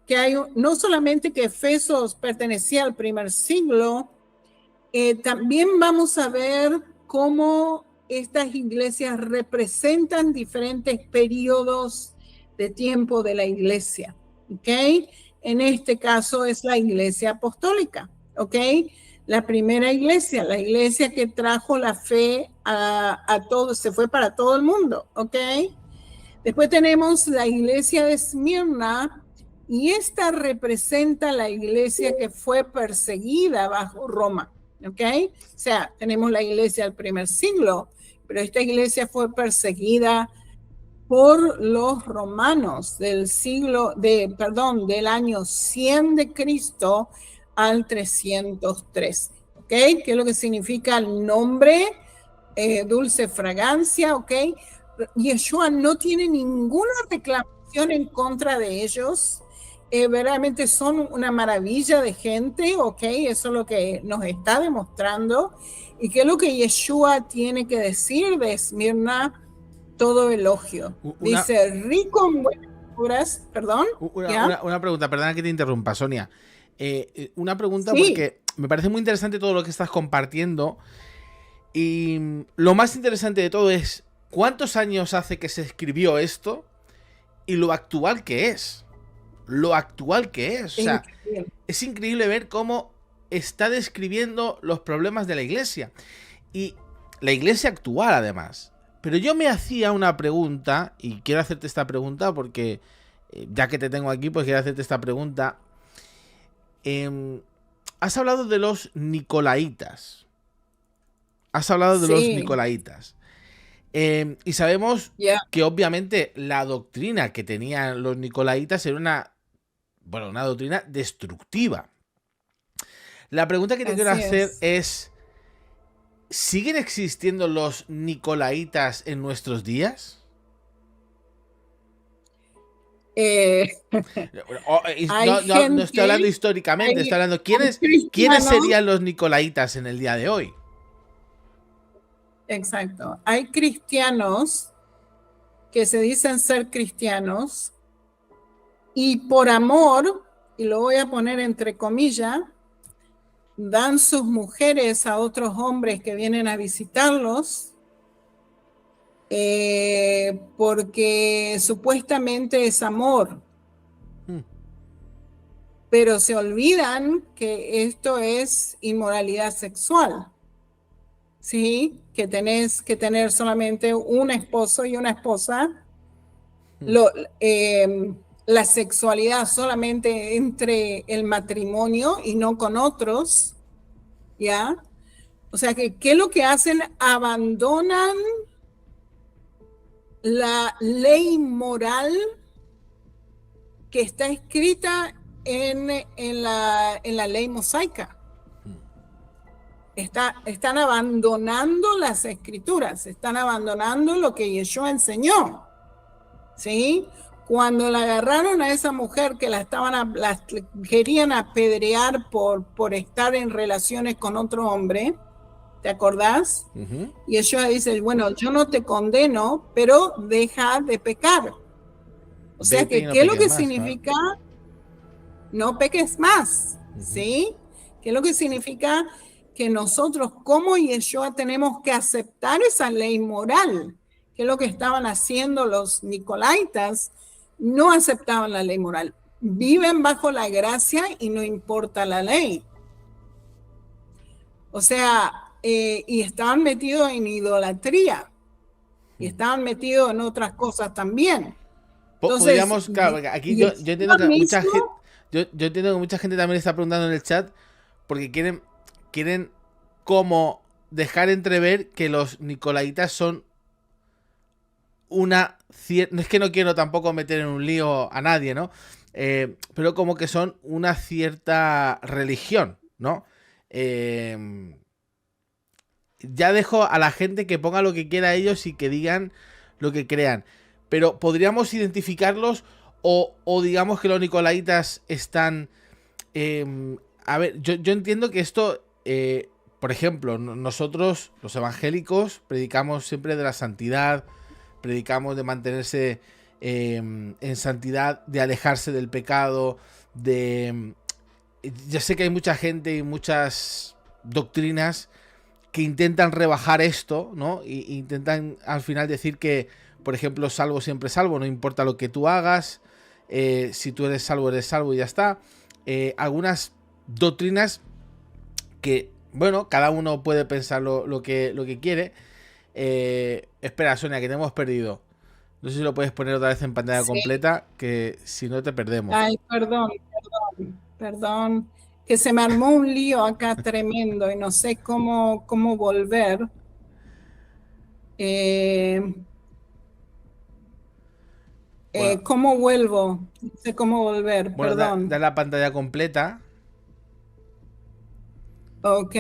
que hay no solamente que Efesos pertenecía al primer siglo, también vamos a ver cómo estas iglesias representan diferentes periodos de tiempo de la iglesia, ¿ok? En este caso es la iglesia apostólica, ¿ok? La primera iglesia, la iglesia que trajo la fe a todos, se fue para todo el mundo, ¿ok? Después tenemos la iglesia de Esmirna, y esta representa la iglesia que fue perseguida bajo Roma, ¿ok? O sea, tenemos la iglesia del primer siglo, pero esta iglesia fue perseguida por los romanos del año 100 de Cristo al 313, ¿ok? ¿Qué es lo que significa el nombre? Dulce fragancia, ¿ok? Yeshua no tiene ninguna reclamación en contra de ellos. Verdaderamente son una maravilla de gente, ¿ok? Eso es lo que nos está demostrando. ¿Y qué es lo que Yeshua tiene que decir de Esmirna? Todo elogio. Una, Dice, rico en buenas obras, perdón, ¿ya? una pregunta, perdona que te interrumpa, Sonia. Una pregunta Sí, porque me parece muy interesante todo lo que estás compartiendo. Y lo más interesante de todo es cuántos años hace que se escribió esto y lo actual que es. Lo actual que es. O sea, increíble. es increíble ver cómo está describiendo los problemas de la iglesia. Y la iglesia actual, además. Pero yo me hacía una pregunta, y quiero hacerte esta pregunta porque, ya que te tengo aquí, pues quiero hacerte esta pregunta. Has hablado de los nicolaitas. Has hablado de los Sí, nicolaitas. Y sabemos ya, que obviamente la doctrina que tenían los nicolaitas era una doctrina destructiva. La pregunta que te quiero así hacer es. es, ¿siguen existiendo los nicolaitas en nuestros días? Eh, hay No estoy gente, hablando históricamente, estoy hablando hay quiénes cristianos, serían los nicolaitas en el día de hoy. exacto, hay cristianos que se dicen ser cristianos y por amor, y lo voy a poner entre comillas, dan sus mujeres a otros hombres que vienen a visitarlos porque supuestamente es amor, Hmm. pero se olvidan que esto es inmoralidad sexual, ¿sí? Que tenés que tener solamente un esposo y una esposa. Hmm. Lo, la sexualidad solamente entre el matrimonio y no con otros, ¿ya? O sea, que ¿qué es lo que hacen? Abandonan la ley moral que está escrita en la ley mosaica. Están abandonando las escrituras, están abandonando lo que Yeshua enseñó, ¿sí? Cuando la agarraron a esa mujer que la querían apedrear por estar en relaciones con otro hombre, ¿te acordás? Ujú. Y Yeshua dice, bueno, yo no te condeno, pero deja de pecar. O sea Vete y que, no ¿qué es lo peques que más, claro. significa? No peques más, Ujú. ¿sí? ¿Qué es lo que significa? Que nosotros como Yeshua tenemos que aceptar esa ley moral, que es lo que estaban haciendo los nicolaitas, no aceptaban la ley moral, viven bajo la gracia y no importa la ley. O sea, y estaban metidos en idolatría, y estaban metidos en otras cosas también. Entonces, Podríamos, claro, aquí yo entiendo Yeshua que mucha gente, mismo, yo entiendo que mucha gente también está preguntando en el chat porque quieren como dejar entrever que los nicolaitas son una cierta... Es que no quiero tampoco meter en un lío a nadie, ¿no? Pero como que son una cierta religión, ¿no? Eh, ya dejo a la gente que ponga lo que quiera ellos y que digan lo que crean. Pero podríamos identificarlos o digamos que los nicolaitas están... a ver, yo entiendo que esto, por ejemplo, nosotros los evangélicos predicamos siempre de la santidad, predicamos de mantenerse en santidad, de alejarse del pecado, de... Ya sé que hay mucha gente y muchas doctrinas que intentan rebajar esto, ¿no? Y intentan al final decir que, por ejemplo, salvo siempre salvo, no importa lo que tú hagas, si tú eres salvo y ya está. Algunas doctrinas que, bueno, cada uno puede pensar lo que quiere. Espera, Sonia, que te hemos perdido. No sé si lo puedes poner otra vez en pantalla sí, completa, que si no te perdemos. ay, perdón, que se me armó un lío acá tremendo y no sé cómo volver. Eh, Bueno, ¿Cómo vuelvo? No sé cómo volver, da perdón. la pantalla completa. Ok.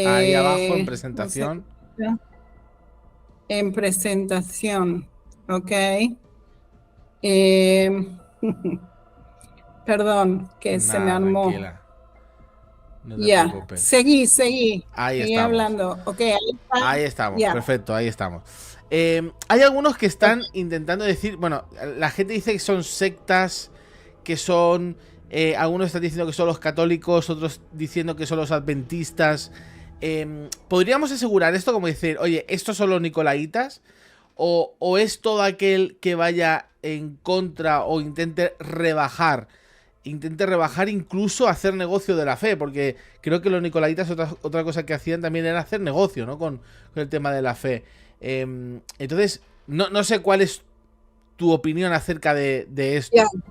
Ahí abajo en Un presentación. segundo. En presentación. Ok. Eh, perdón, que se me Nada, armó. tranquila. No te Ya, preocupes. seguí Ahí estamos. hablando. Ok, ahí está. Ahí estamos, Ya. perfecto, ahí estamos. Hay algunos que Ok, están intentando decir, bueno, la gente dice que son sectas, que son, algunos están diciendo que son los católicos, otros diciendo que son los adventistas. ¿Podríamos asegurar esto como decir, oye, estos son los nicolaitas? ¿O es todo aquel que vaya en contra o intente rebajar, incluso hacer negocio de la fe? Porque creo que los nicolaitas otra cosa que hacían también era hacer negocio, ¿no? Con el tema de la fe. Entonces, no sé cuál es tu opinión acerca de ya. esto.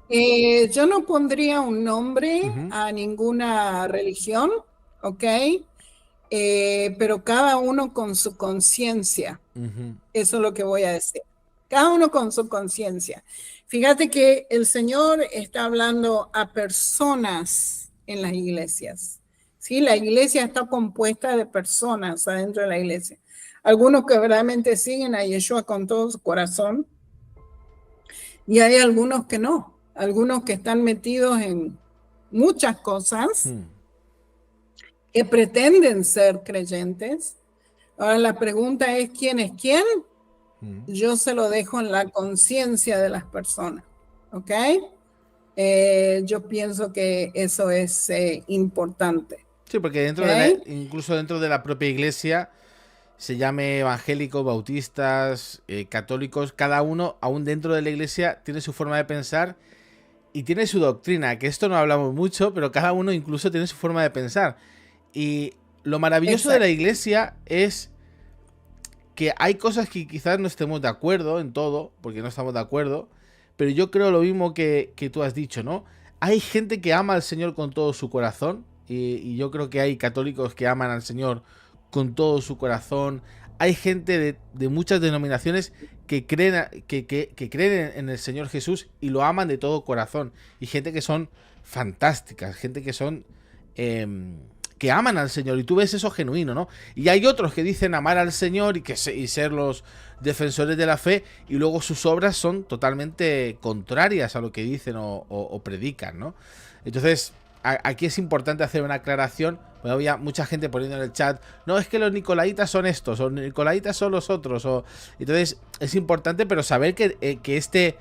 Yo no pondría un nombre Ujú, a ninguna religión, ¿ok? Pero cada uno con su conciencia. ujú. Eso es lo que voy a decir. Cada uno con su conciencia. Fíjate que el Señor está hablando a personas en las iglesias. ¿Sí? La iglesia está compuesta de personas adentro de la iglesia. Algunos que verdaderamente siguen a Yeshua con todo su corazón y hay algunos que no. Algunos que están metidos en muchas cosas Hmm, que pretenden ser creyentes. Ahora la pregunta es, ¿quién es quién? hmm. Yo se lo dejo en la conciencia de las personas, ¿ok? Yo pienso que eso es importante, Sí, porque ¿ok? incluso dentro de la propia iglesia, se llame evangélicos, bautistas, católicos, cada uno, aún dentro de la iglesia, tiene su forma de pensar y tiene su doctrina, que esto no hablamos mucho, pero cada uno incluso tiene su forma de pensar. Y lo maravilloso de la Exacto. iglesia es que hay cosas que quizás no estemos de acuerdo en todo, porque no estamos de acuerdo, pero yo creo lo mismo que tú has dicho, ¿no? Hay gente que ama al Señor con todo su corazón, y yo creo que hay católicos que aman al Señor con todo su corazón. Hay gente de muchas denominaciones que creen en el Señor Jesús y lo aman de todo corazón. Y gente que son fantásticas, gente que son... que aman al Señor y tú ves eso genuino, ¿no? Y hay otros que dicen amar al Señor y ser los defensores de la fe y luego sus obras son totalmente contrarias a lo que dicen o predican, ¿no? Entonces, aquí es importante hacer una aclaración. Bueno, había mucha gente poniendo en el chat, no, es que los nicolaitas son estos, o los nicolaitas son los otros, entonces es importante, pero saber que este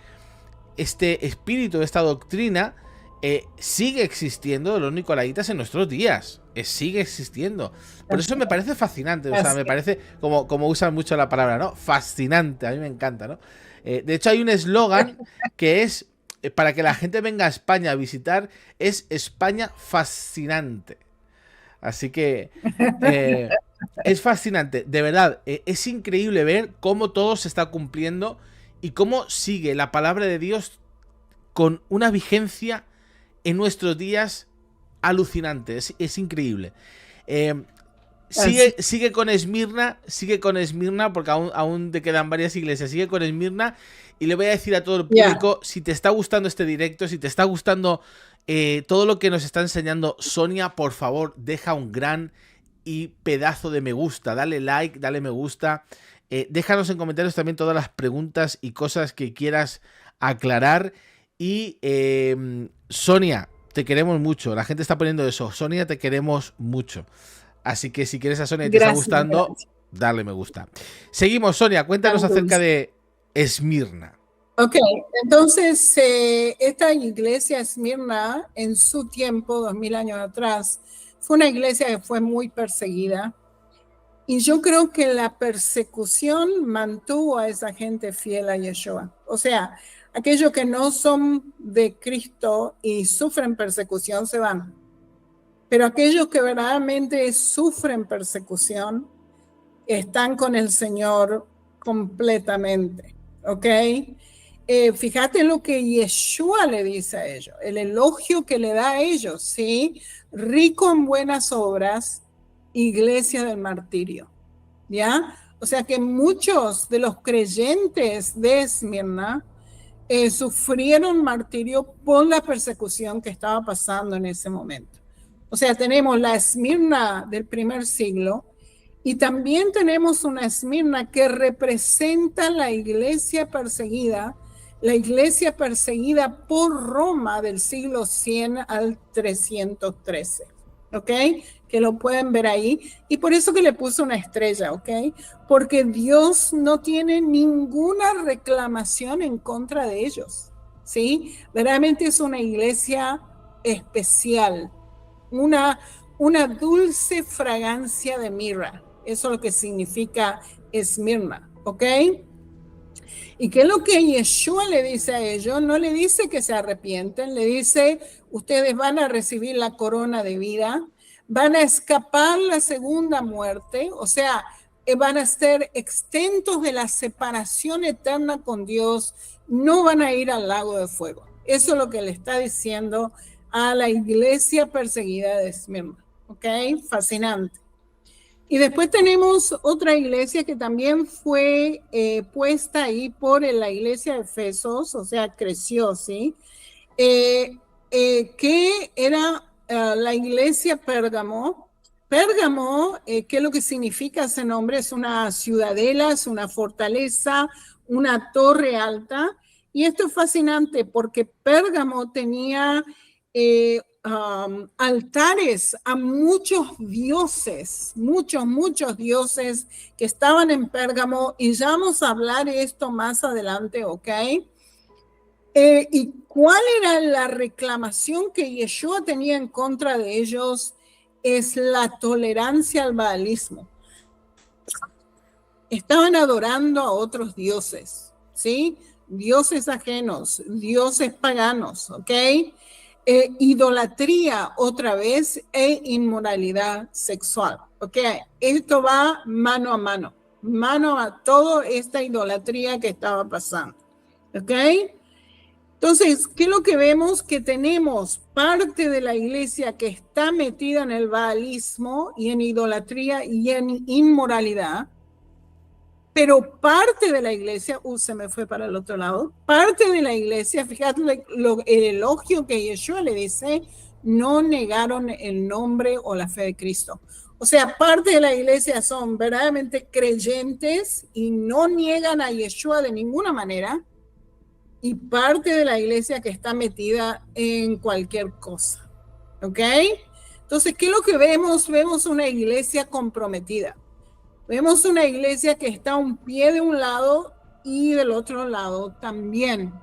espíritu, esta doctrina, sigue existiendo de los nicolaitas en nuestros días. Sigue existiendo. Por eso me parece fascinante. O sea, Así me parece, como usan mucho la palabra, ¿no? Fascinante. A mí me encanta, ¿no? De hecho, hay un eslogan que es, para que la gente venga a España a visitar, es España fascinante. Así que es fascinante. De verdad, es increíble ver cómo todo se está cumpliendo y cómo sigue la palabra de Dios con una vigencia en nuestros días alucinante. Es increíble. Eh, así. sigue con Esmirna, porque aún te quedan varias iglesias. Sigue con Esmirna. Y le voy a decir a todo el Ya. público, si te está gustando este directo, si te está gustando todo lo que nos está enseñando Sonia, por favor, deja un gran y pedazo de me gusta. Dale like, dale me gusta. Déjanos en comentarios también todas las preguntas y cosas que quieras aclarar. Y Sonia, te queremos mucho. La gente está poniendo eso. Sonia, te queremos mucho. Así que si quieres a Sonia y te está Gracias, gustando, gracias. dale me gusta. Seguimos, Sonia. Cuéntanos Tan acerca dulce. de Esmirna. Ok, entonces esta iglesia Esmirna en su tiempo, 2000 años atrás, fue una iglesia que fue muy perseguida y yo creo que la persecución mantuvo a esa gente fiel a Yeshua. O sea, aquellos que no son de Cristo y sufren persecución se van, pero aquellos que verdaderamente sufren persecución están con el Señor completamente, ¿ok? Fíjate lo que Yeshua le dice a ellos, el elogio que le da a ellos, ¿sí? Rico en buenas obras, iglesia del martirio, ¿ya? O sea que muchos de los creyentes de Esmirna sufrieron martirio por la persecución que estaba pasando en ese momento. O sea, tenemos la Esmirna del primer siglo y también tenemos una Esmirna que representa la iglesia perseguida por Roma del siglo 100 al 313, ¿ok? Que lo pueden ver ahí. Y por eso que le puse una estrella, ¿ok? Porque Dios no tiene ninguna reclamación en contra de ellos, ¿sí? Verdaderamente es una iglesia especial, una dulce fragancia de mirra. Eso es lo que significa Esmirna, ¿ok? ¿Y qué es lo que Yeshua le dice a ellos? No le dice que se arrepienten, le dice, ustedes van a recibir la corona de vida, van a escapar la segunda muerte, o sea, van a ser exentos de la separación eterna con Dios, no van a ir al lago de fuego. Eso es lo que le está diciendo a la iglesia perseguida de Esmirna, ¿ok? Fascinante. Y después tenemos otra iglesia que también fue puesta ahí por la iglesia de Efesos, o sea, creció, ¿sí? Que era la iglesia Pérgamo. Pérgamo, ¿qué es lo que significa ese nombre? Es una ciudadela, es una fortaleza, una torre alta. Y esto es fascinante porque Pérgamo tenía altares a muchos dioses, muchos dioses que estaban en Pérgamo, y ya vamos a hablar de esto más adelante, ¿ok? ¿Y cuál era la reclamación que Yeshua tenía en contra de ellos? Es la tolerancia al baalismo. Estaban adorando a otros dioses, ¿sí? Dioses ajenos, dioses paganos, ¿ok? Idolatría otra vez e inmoralidad sexual, ¿ok? Esto va mano a toda esta idolatría que estaba pasando, ¿ok? Entonces, ¿qué es lo que vemos? Que tenemos parte de la iglesia que está metida en el baalismo y en idolatría y en inmoralidad, pero parte de la iglesia, se me fue para el otro lado, parte de la iglesia, fíjate el elogio que Yeshua le dice, no negaron el nombre o la fe de Cristo. O sea, parte de la iglesia son verdaderamente creyentes y no niegan a Yeshua de ninguna manera, y parte de la iglesia que está metida en cualquier cosa, ¿ok? Entonces, ¿qué es lo que vemos? Vemos una iglesia comprometida. Vemos una iglesia que está a un pie de un lado y del otro lado también.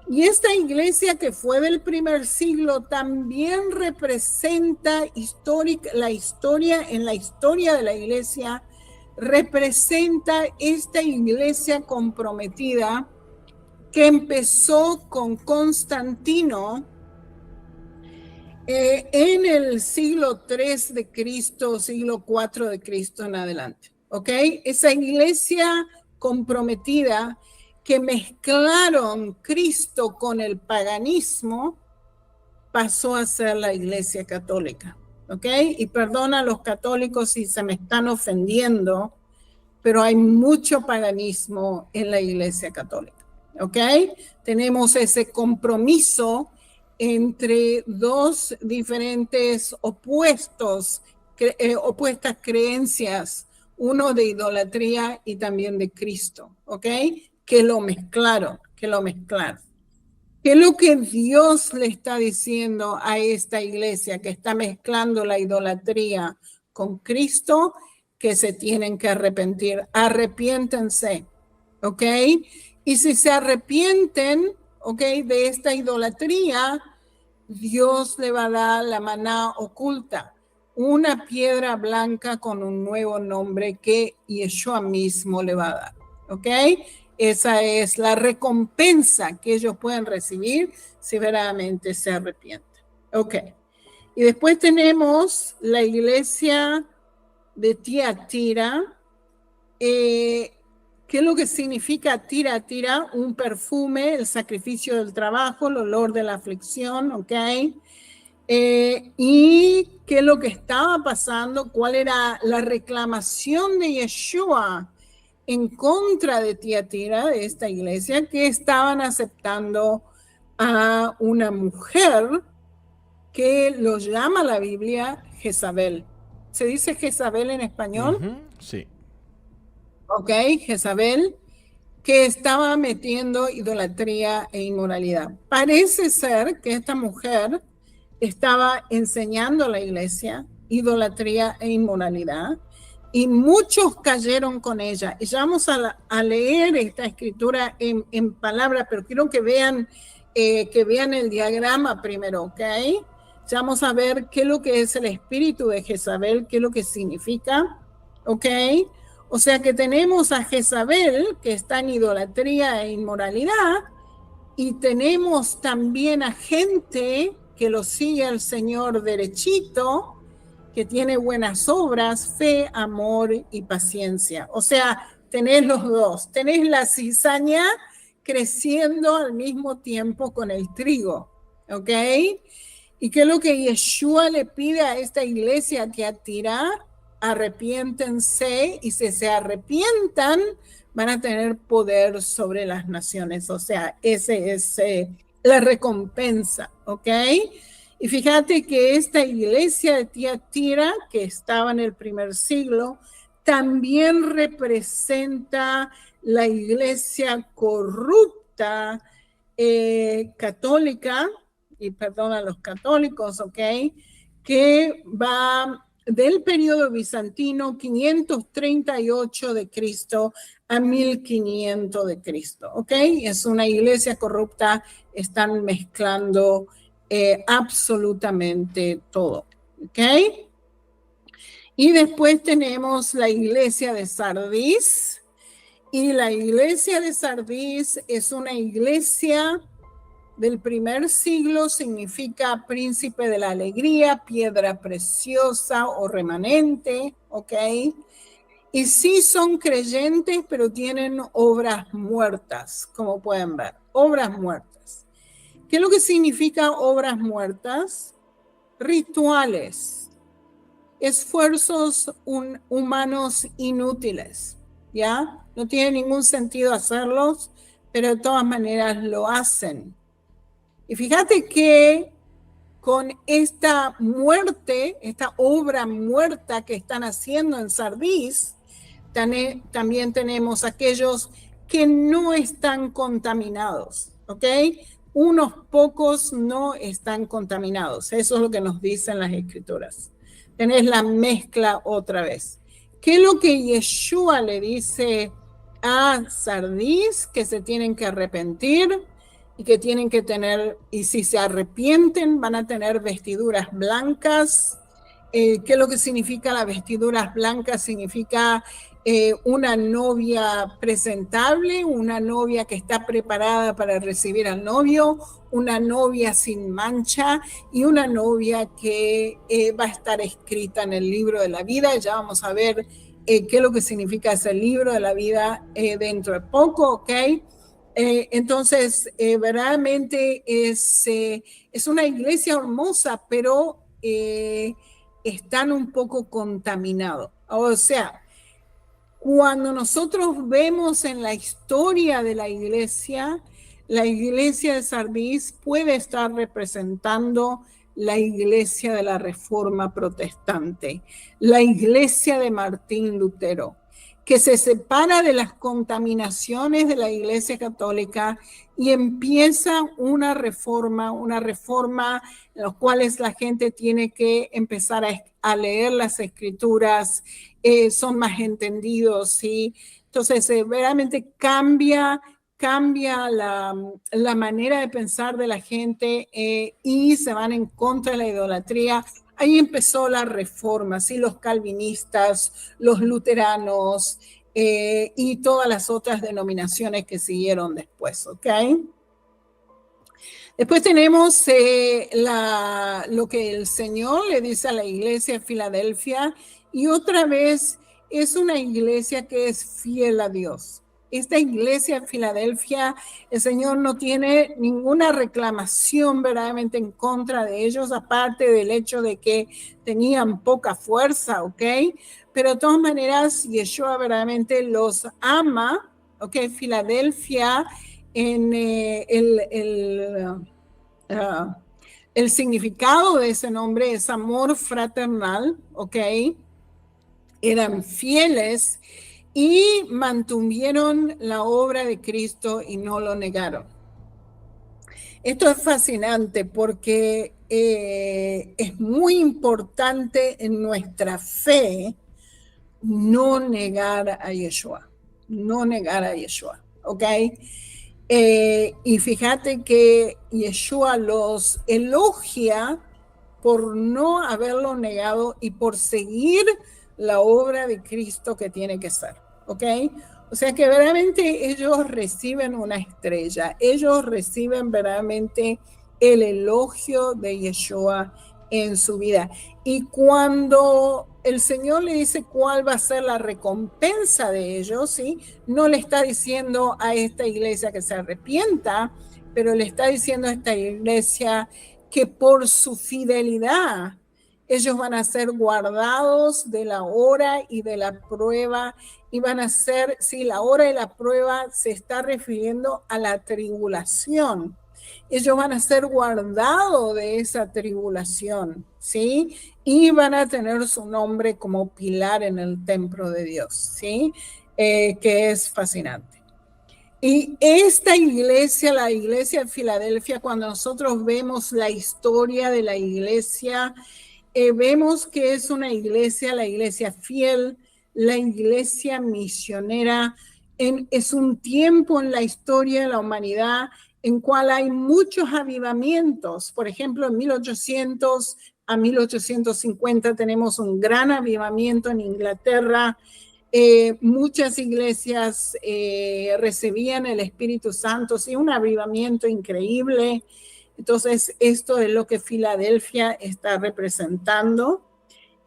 Y esta iglesia que fue del primer siglo también representa la historia de la iglesia, representa esta iglesia comprometida que empezó con Constantino en el siglo 3 de Cristo, siglo 4 de Cristo en adelante, ¿ok? Esa iglesia comprometida que mezclaron Cristo con el paganismo pasó a ser la iglesia católica, ¿ok? Y perdona a los católicos si se me están ofendiendo, pero hay mucho paganismo en la iglesia católica, ¿ok? Tenemos ese compromiso entre dos diferentes opuestas creencias, uno de idolatría y también de Cristo, ¿ok? Que lo mezclaron. ¿Qué es lo que Dios le está diciendo a esta iglesia que está mezclando la idolatría con Cristo? Que se tienen que arrepentir. Arrepiéntense, ¿ok? Y si se arrepienten, ¿ok? De esta idolatría, Dios le va a dar la maná oculta, una piedra blanca con un nuevo nombre que Yeshua mismo le va a dar, ¿ok? Esa es la recompensa que ellos pueden recibir si verdaderamente se arrepienten. Ok. Y después tenemos la iglesia de Tiatira. ¿Qué es lo que significa Tiatira? Un perfume, el sacrificio del trabajo, el olor de la aflicción, ¿ok? ¿Y qué es lo que estaba pasando? ¿Cuál era la reclamación de Yeshua en contra de Tiatira, de esta iglesia, que estaban aceptando a una mujer que lo llama la Biblia Jezabel. ¿Se dice Jezabel en español? Sí. Ok, Jezabel, que estaba metiendo idolatría e inmoralidad. Parece ser que esta mujer estaba enseñando a la iglesia idolatría e inmoralidad, y muchos cayeron con ella. Y ya vamos a leer esta escritura en palabra, pero quiero que vean el diagrama primero, ¿ok? Ya vamos a ver qué es lo que es el espíritu de Jezabel, qué es lo que significa, ¿ok? O sea que tenemos a Jezabel, que está en idolatría e inmoralidad, y tenemos también a gente que lo sigue al Señor derechito, que tiene buenas obras, fe, amor y paciencia. O sea, tenés los dos. Tenés la cizaña creciendo al mismo tiempo con el trigo, ¿ok? ¿Y qué es lo que Yeshua le pide a esta iglesia que Tiatira? Arrepiéntense, y si se arrepientan, van a tener poder sobre las naciones. O sea, ese es la recompensa, ¿ok? Y fíjate que esta iglesia de Tiatira, que estaba en el primer siglo, también representa la iglesia corrupta católica, y perdón a los católicos, ¿ok? Que va del periodo bizantino 538 de Cristo a 1500 de Cristo, ¿ok? Es una iglesia corrupta, están mezclando absolutamente todo, ¿ok? Y después tenemos la iglesia de Sardis, y la iglesia de Sardis es una iglesia del primer siglo, significa príncipe de la alegría, piedra preciosa o remanente, ¿ok? Y sí son creyentes, pero tienen obras muertas, como pueden ver, obras muertas. ¿Qué es lo que significa obras muertas? Rituales, esfuerzos humanos inútiles, ¿ya? No tiene ningún sentido hacerlos, pero de todas maneras lo hacen. Y fíjate que con esta muerte, esta obra muerta que están haciendo en Sardis, también tenemos aquellos que no están contaminados, ¿ok? Unos pocos no están contaminados. Eso es lo que nos dicen las escrituras. Tenés la mezcla otra vez. ¿Qué es lo que Yeshua le dice a Sardis? Que se tienen que arrepentir y que tienen que tener, y si se arrepienten, van a tener vestiduras blancas. ¿Qué es lo que significa las vestiduras blancas? Significa una novia presentable, una novia que está preparada para recibir al novio, una novia sin mancha y una novia que va a estar escrita en el libro de la vida. Ya vamos a ver qué es lo que significa ese libro de la vida dentro de poco, ¿ok? Entonces, verdaderamente es una iglesia hermosa, pero están un poco contaminados. O sea, cuando nosotros vemos en la historia de la iglesia de Sardis puede estar representando la iglesia de la Reforma Protestante, la iglesia de Martín Lutero, que se separa de las contaminaciones de la iglesia católica y empieza una reforma en la cual la gente tiene que empezar a leer las escrituras, son más entendidos, ¿sí? Entonces, verdaderamente cambia la manera de pensar de la gente y se van en contra de la idolatría. Ahí empezó la reforma, ¿sí? Los calvinistas, los luteranos y todas las otras denominaciones que siguieron después, ¿ok? Después tenemos lo que el Señor le dice a la iglesia de Filadelfia, y otra vez es una iglesia que es fiel a Dios. Esta iglesia de Filadelfia, el Señor no tiene ninguna reclamación verdaderamente en contra de ellos, aparte del hecho de que tenían poca fuerza, ¿ok? Pero de todas maneras, Yeshua verdaderamente los ama, ¿ok? Filadelfia en El significado de ese nombre es amor fraternal, ¿ok? Eran fieles y mantuvieron la obra de Cristo y no lo negaron. Esto es fascinante porque es muy importante en nuestra fe no negar a Yeshua, no negar a Yeshua, ¿ok? Y fíjate que Yeshua los elogia por no haberlo negado y por seguir la obra de Cristo que tiene que ser, ¿ok? O sea que verdaderamente ellos reciben una estrella, ellos reciben verdaderamente el elogio de Yeshua en su vida. Y cuando el Señor le dice cuál va a ser la recompensa de ellos, ¿sí? No le está diciendo a esta iglesia que se arrepienta, pero le está diciendo a esta iglesia que por su fidelidad ellos van a ser guardados de la hora y de la prueba, y van a ser, sí, la hora y la prueba se está refiriendo a la tribulación. Ellos van a ser guardados de esa tribulación, ¿sí? Y van a tener su nombre como pilar en el templo de Dios, ¿sí? Que es fascinante. Y esta iglesia, la iglesia de Filadelfia, cuando nosotros vemos la historia de la iglesia, vemos que es una iglesia, la iglesia fiel, la iglesia misionera. Es un tiempo en la historia de la humanidad en cual hay muchos avivamientos. Por ejemplo, en 1800 a 1850 tenemos un gran avivamiento en Inglaterra. Muchas iglesias recibían el Espíritu Santo, sí, un avivamiento increíble. Entonces, esto es lo que Filadelfia está representando.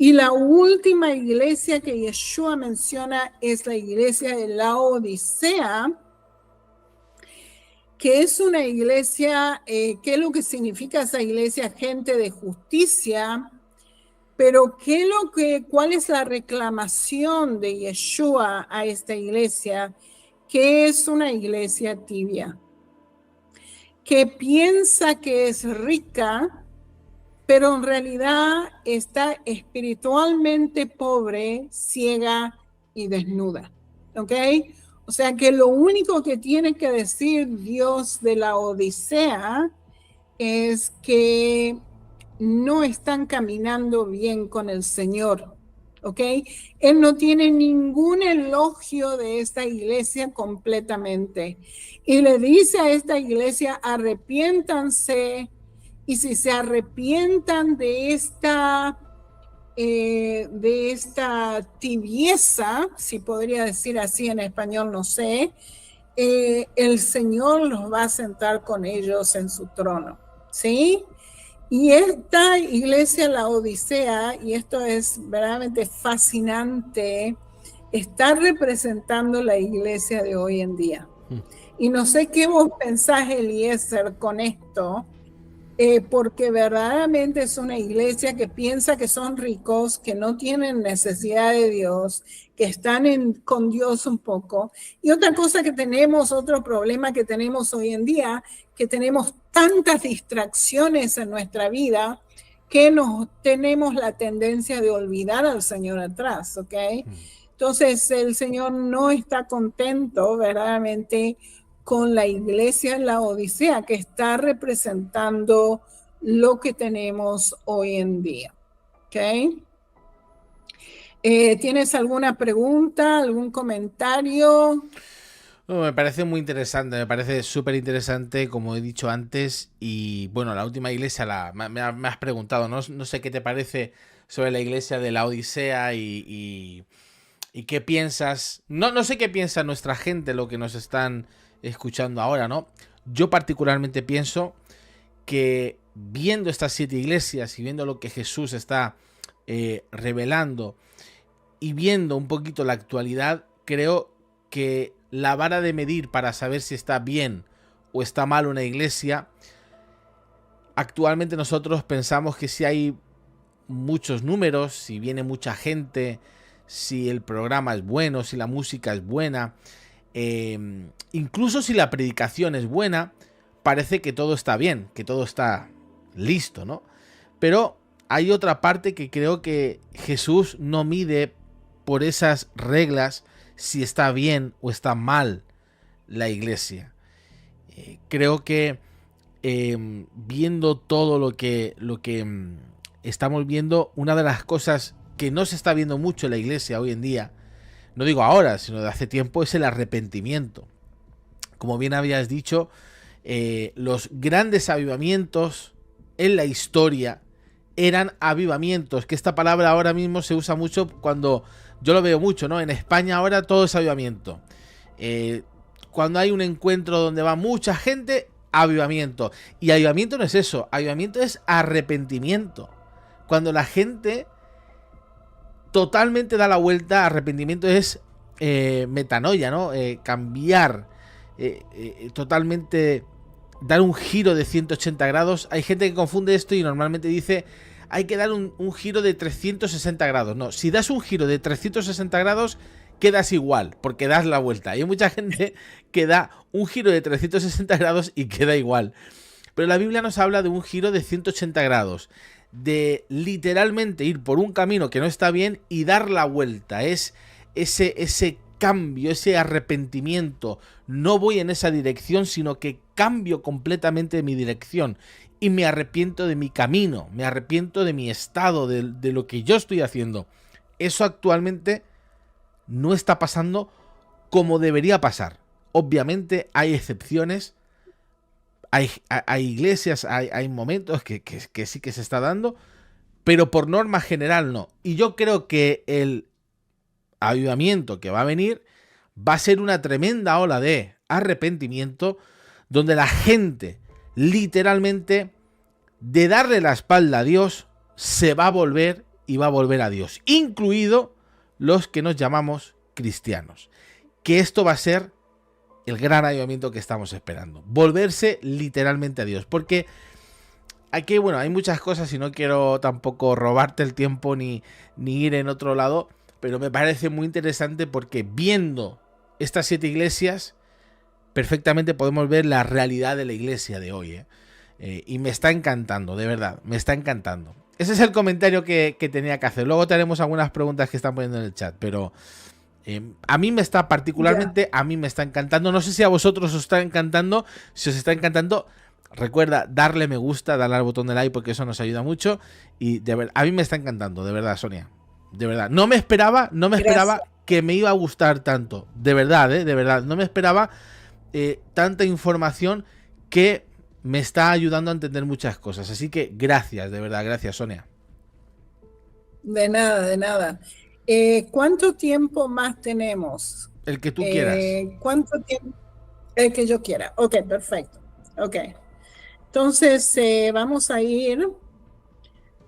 Y la última iglesia que Yeshua menciona es la iglesia de Laodicea, que es una iglesia, ¿qué es lo que significa esa iglesia? Gente de justicia. Pero ¿cuál es la reclamación de Yeshua a esta iglesia? Que es una iglesia tibia, que piensa que es rica, pero en realidad está espiritualmente pobre, ciega y desnuda, ¿ok? O sea que lo único que tiene que decir Dios de la Odisea es que no están caminando bien con el Señor, ¿ok? Él no tiene ningún elogio de esta iglesia completamente. Y le dice a esta iglesia, arrepiéntanse, y si se arrepientan de esta tibieza, si podría decir así en español, no sé, el Señor los va a sentar con ellos en su trono, ¿sí? Y esta iglesia, la Odisea, y esto es verdaderamente fascinante, está representando la iglesia de hoy en día. Y no sé qué vos pensás, Eliezer, con esto, porque verdaderamente es una iglesia que piensa que son ricos, que no tienen necesidad de Dios, que están con Dios un poco. Y otra cosa que tenemos, otro problema que tenemos hoy en día, que tenemos tantas distracciones en nuestra vida que tenemos la tendencia de olvidar al Señor atrás, ¿ok? Entonces el Señor no está contento verdaderamente con la iglesia en la Odisea, que está representando lo que tenemos hoy en día. ¿Ok? ¿Tienes alguna pregunta, algún comentario? Bueno, me parece muy interesante, me parece súper interesante, como he dicho antes. Y bueno, la última iglesia me has preguntado, ¿no? No sé qué te parece sobre la iglesia de la Odisea y qué piensas. No sé qué piensa nuestra gente, lo que nos están escuchando ahora, ¿no? Yo particularmente pienso que viendo estas 7 iglesias y viendo lo que Jesús está revelando y viendo un poquito la actualidad, creo que la vara de medir para saber si está bien o está mal una iglesia, actualmente nosotros pensamos que si hay muchos números, si viene mucha gente, si el programa es bueno, si la música es buena, incluso si la predicación es buena, parece que todo está bien, que todo está listo, ¿no? Pero hay otra parte que creo que Jesús no mide por esas reglas si está bien o está mal la iglesia. Creo que viendo todo lo que estamos viendo, una de las cosas que no se está viendo mucho en la iglesia hoy en día, no digo ahora, sino de hace tiempo, es el arrepentimiento. Como bien habías dicho, los grandes avivamientos en la historia eran avivamientos, que esta palabra ahora mismo se usa mucho cuando yo lo veo mucho, ¿no? En España ahora todo es avivamiento. Cuando hay un encuentro donde va mucha gente, avivamiento. Y avivamiento no es eso, avivamiento es arrepentimiento. Cuando la gente totalmente da la vuelta, arrepentimiento es metanoia, ¿no? Cambiar, totalmente dar un giro de 180 grados. Hay gente que confunde esto y normalmente dice hay que dar un giro de 360 grados. No, si das un giro de 360 grados quedas igual, porque das la vuelta. Hay mucha gente que da un giro de 360 grados y queda igual. Pero la Biblia nos habla de un giro de 180 grados, de literalmente ir por un camino que no está bien y dar la vuelta. Es ese cambio, ese arrepentimiento. No voy en esa dirección, sino que cambio completamente mi dirección y me arrepiento de mi camino, me arrepiento de mi estado, de lo que yo estoy haciendo. Eso actualmente no está pasando como debería pasar. Obviamente hay excepciones, hay iglesias, hay momentos que sí que se está dando, pero por norma general no. Y yo creo que el avivamiento que va a venir va a ser una tremenda ola de arrepentimiento donde la gente literalmente de darle la espalda a Dios se va a volver y va a volver a Dios, incluido los que nos llamamos cristianos. Que esto va a ser el gran avivamiento que estamos esperando, volverse literalmente a Dios, porque aquí, bueno, hay muchas cosas y no quiero tampoco robarte el tiempo ni ir en otro lado, pero me parece muy interesante porque viendo estas 7 iglesias perfectamente podemos ver la realidad de la iglesia de hoy, y me está encantando, de verdad, me está encantando. Ese es el comentario que tenía que hacer. Luego tenemos algunas preguntas que están poniendo en el chat, pero a mí me está particularmente, a mí me está encantando. No sé si a vosotros os está encantando. Si os está encantando, recuerda darle me gusta, darle al botón de like porque eso nos ayuda mucho. Y de verdad, a mí me está encantando, de verdad, Sonia. De verdad. No me esperaba que me iba a gustar tanto. De verdad, de verdad. No me esperaba tanta información que me está ayudando a entender muchas cosas. Así que gracias, de verdad, gracias, Sonia. De nada, de nada. ¿Cuánto tiempo más tenemos? El que tú quieras. ¿Cuánto tiempo? El que yo quiera. Ok, perfecto. Ok. Entonces, vamos a ir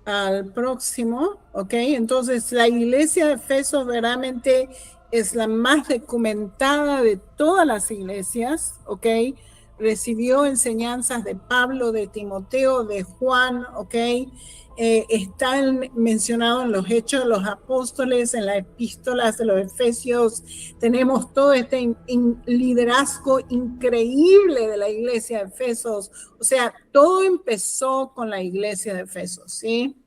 al próximo. Ok, entonces la iglesia de Efeso verdaderamente es la más documentada de todas las iglesias. Ok, recibió enseñanzas de Pablo, de Timoteo, de Juan. Ok, están mencionados en los Hechos de los Apóstoles, en las epístolas de los Efesios. Tenemos todo este liderazgo increíble de la iglesia de Efesos. O sea, todo empezó con la iglesia de Efesos, ¿sí?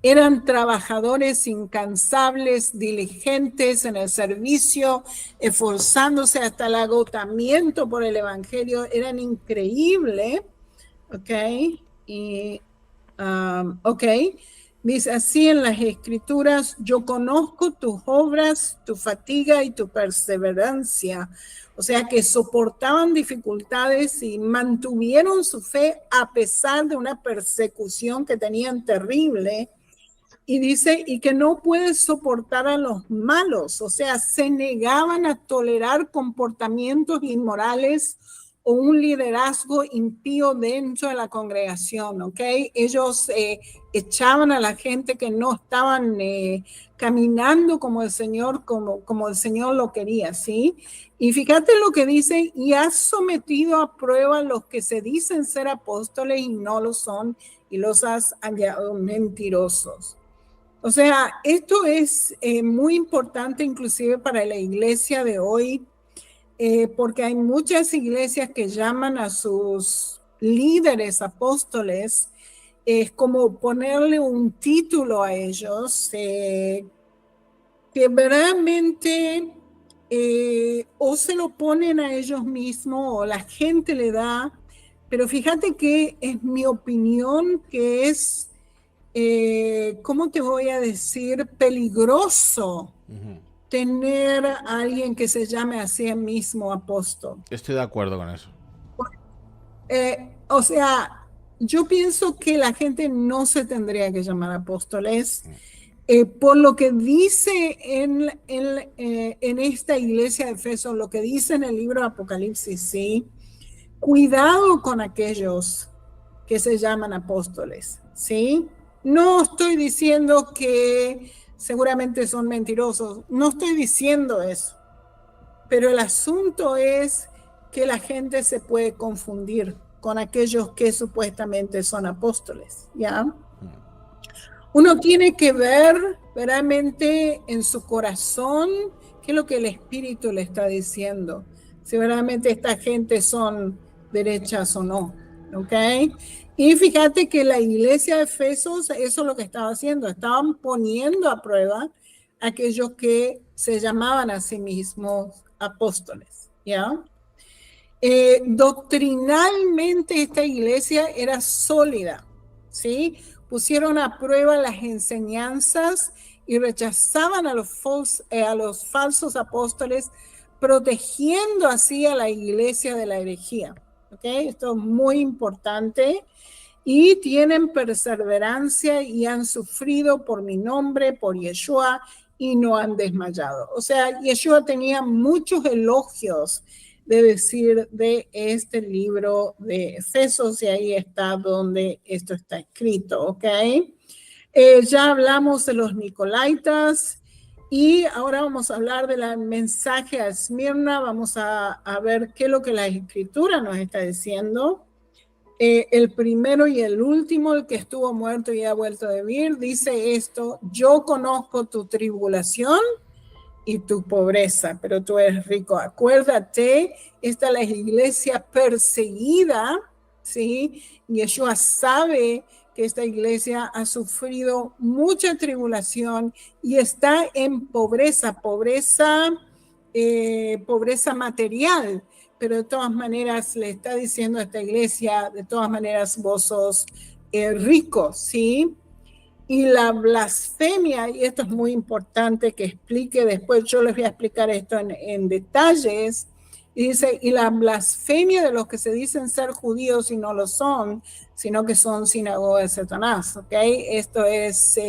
Eran trabajadores incansables, diligentes en el servicio, esforzándose hasta el agotamiento por el evangelio. Eran increíbles, ¿ok? Y ok, dice así en las escrituras: yo conozco tus obras, tu fatiga y tu perseverancia. O sea que soportaban dificultades y mantuvieron su fe a pesar de una persecución que tenían terrible. Y dice, y que no puedes soportar a los malos. O sea, se negaban a tolerar comportamientos inmorales o un liderazgo impío dentro de la congregación, ¿ok? Ellos echaban a la gente que no estaban caminando como el Señor, como el Señor lo quería, ¿sí? Y fíjate lo que dice: y has sometido a prueba a los que se dicen ser apóstoles y no lo son, y los has hallado mentirosos. O sea, esto es muy importante inclusive para la iglesia de hoy, porque hay muchas iglesias que llaman a sus líderes, apóstoles, es como ponerle un título a ellos que verdaderamente o se lo ponen a ellos mismos o la gente le da, pero fíjate que es mi opinión que es, ¿cómo te voy a decir? Peligroso tener a alguien que se llame a sí mismo apóstol. Estoy de acuerdo con eso. O sea, yo pienso que la gente no se tendría que llamar apóstoles. Por lo que dice en esta iglesia de Efeso, lo que dice en el libro de Apocalipsis, sí, cuidado con aquellos que se llaman apóstoles, ¿sí? No estoy diciendo que seguramente son mentirosos, no estoy diciendo eso, pero el asunto es que la gente se puede confundir con aquellos que supuestamente son apóstoles, ¿ya? Uno tiene que ver verdaderamente en su corazón qué es lo que el Espíritu le está diciendo, si verdaderamente esta gente son derechas o no, ¿ok? Y fíjate que la iglesia de Efesos, eso es lo que estaba haciendo, estaban poniendo a prueba a aquellos que se llamaban a sí mismos apóstoles, ¿ya? Doctrinalmente esta iglesia era sólida, ¿sí? Pusieron a prueba las enseñanzas y rechazaban a los falsos apóstoles, protegiendo así a la iglesia de la herejía. ¿Okay? Esto es muy importante. Y tienen perseverancia y han sufrido por mi nombre, por Yeshua, y no han desmayado. O sea, Yeshua tenía muchos elogios de decir de este libro de Efesos, y ahí está donde esto está escrito, ¿ok? Ya hablamos de los Nicolaitas y ahora vamos a hablar del mensaje a Esmirna. Vamos a ver qué es lo que la Escritura nos está diciendo. El primero y el último, el que estuvo muerto y ha vuelto a vivir, dice esto: yo conozco tu tribulación y tu pobreza, pero tú eres rico. Acuérdate, esta es la iglesia perseguida, ¿sí? Yeshua sabe que esta iglesia ha sufrido mucha tribulación y está en pobreza material, pero de todas maneras le está diciendo a esta iglesia, de todas maneras vos sos ricos, ¿sí? Y la blasfemia, y esto es muy importante que explique después, yo les voy a explicar esto en detalles, y dice, y la blasfemia de los que se dicen ser judíos y no lo son, sino que son sinagoga de Satanás, ¿ok? Esto es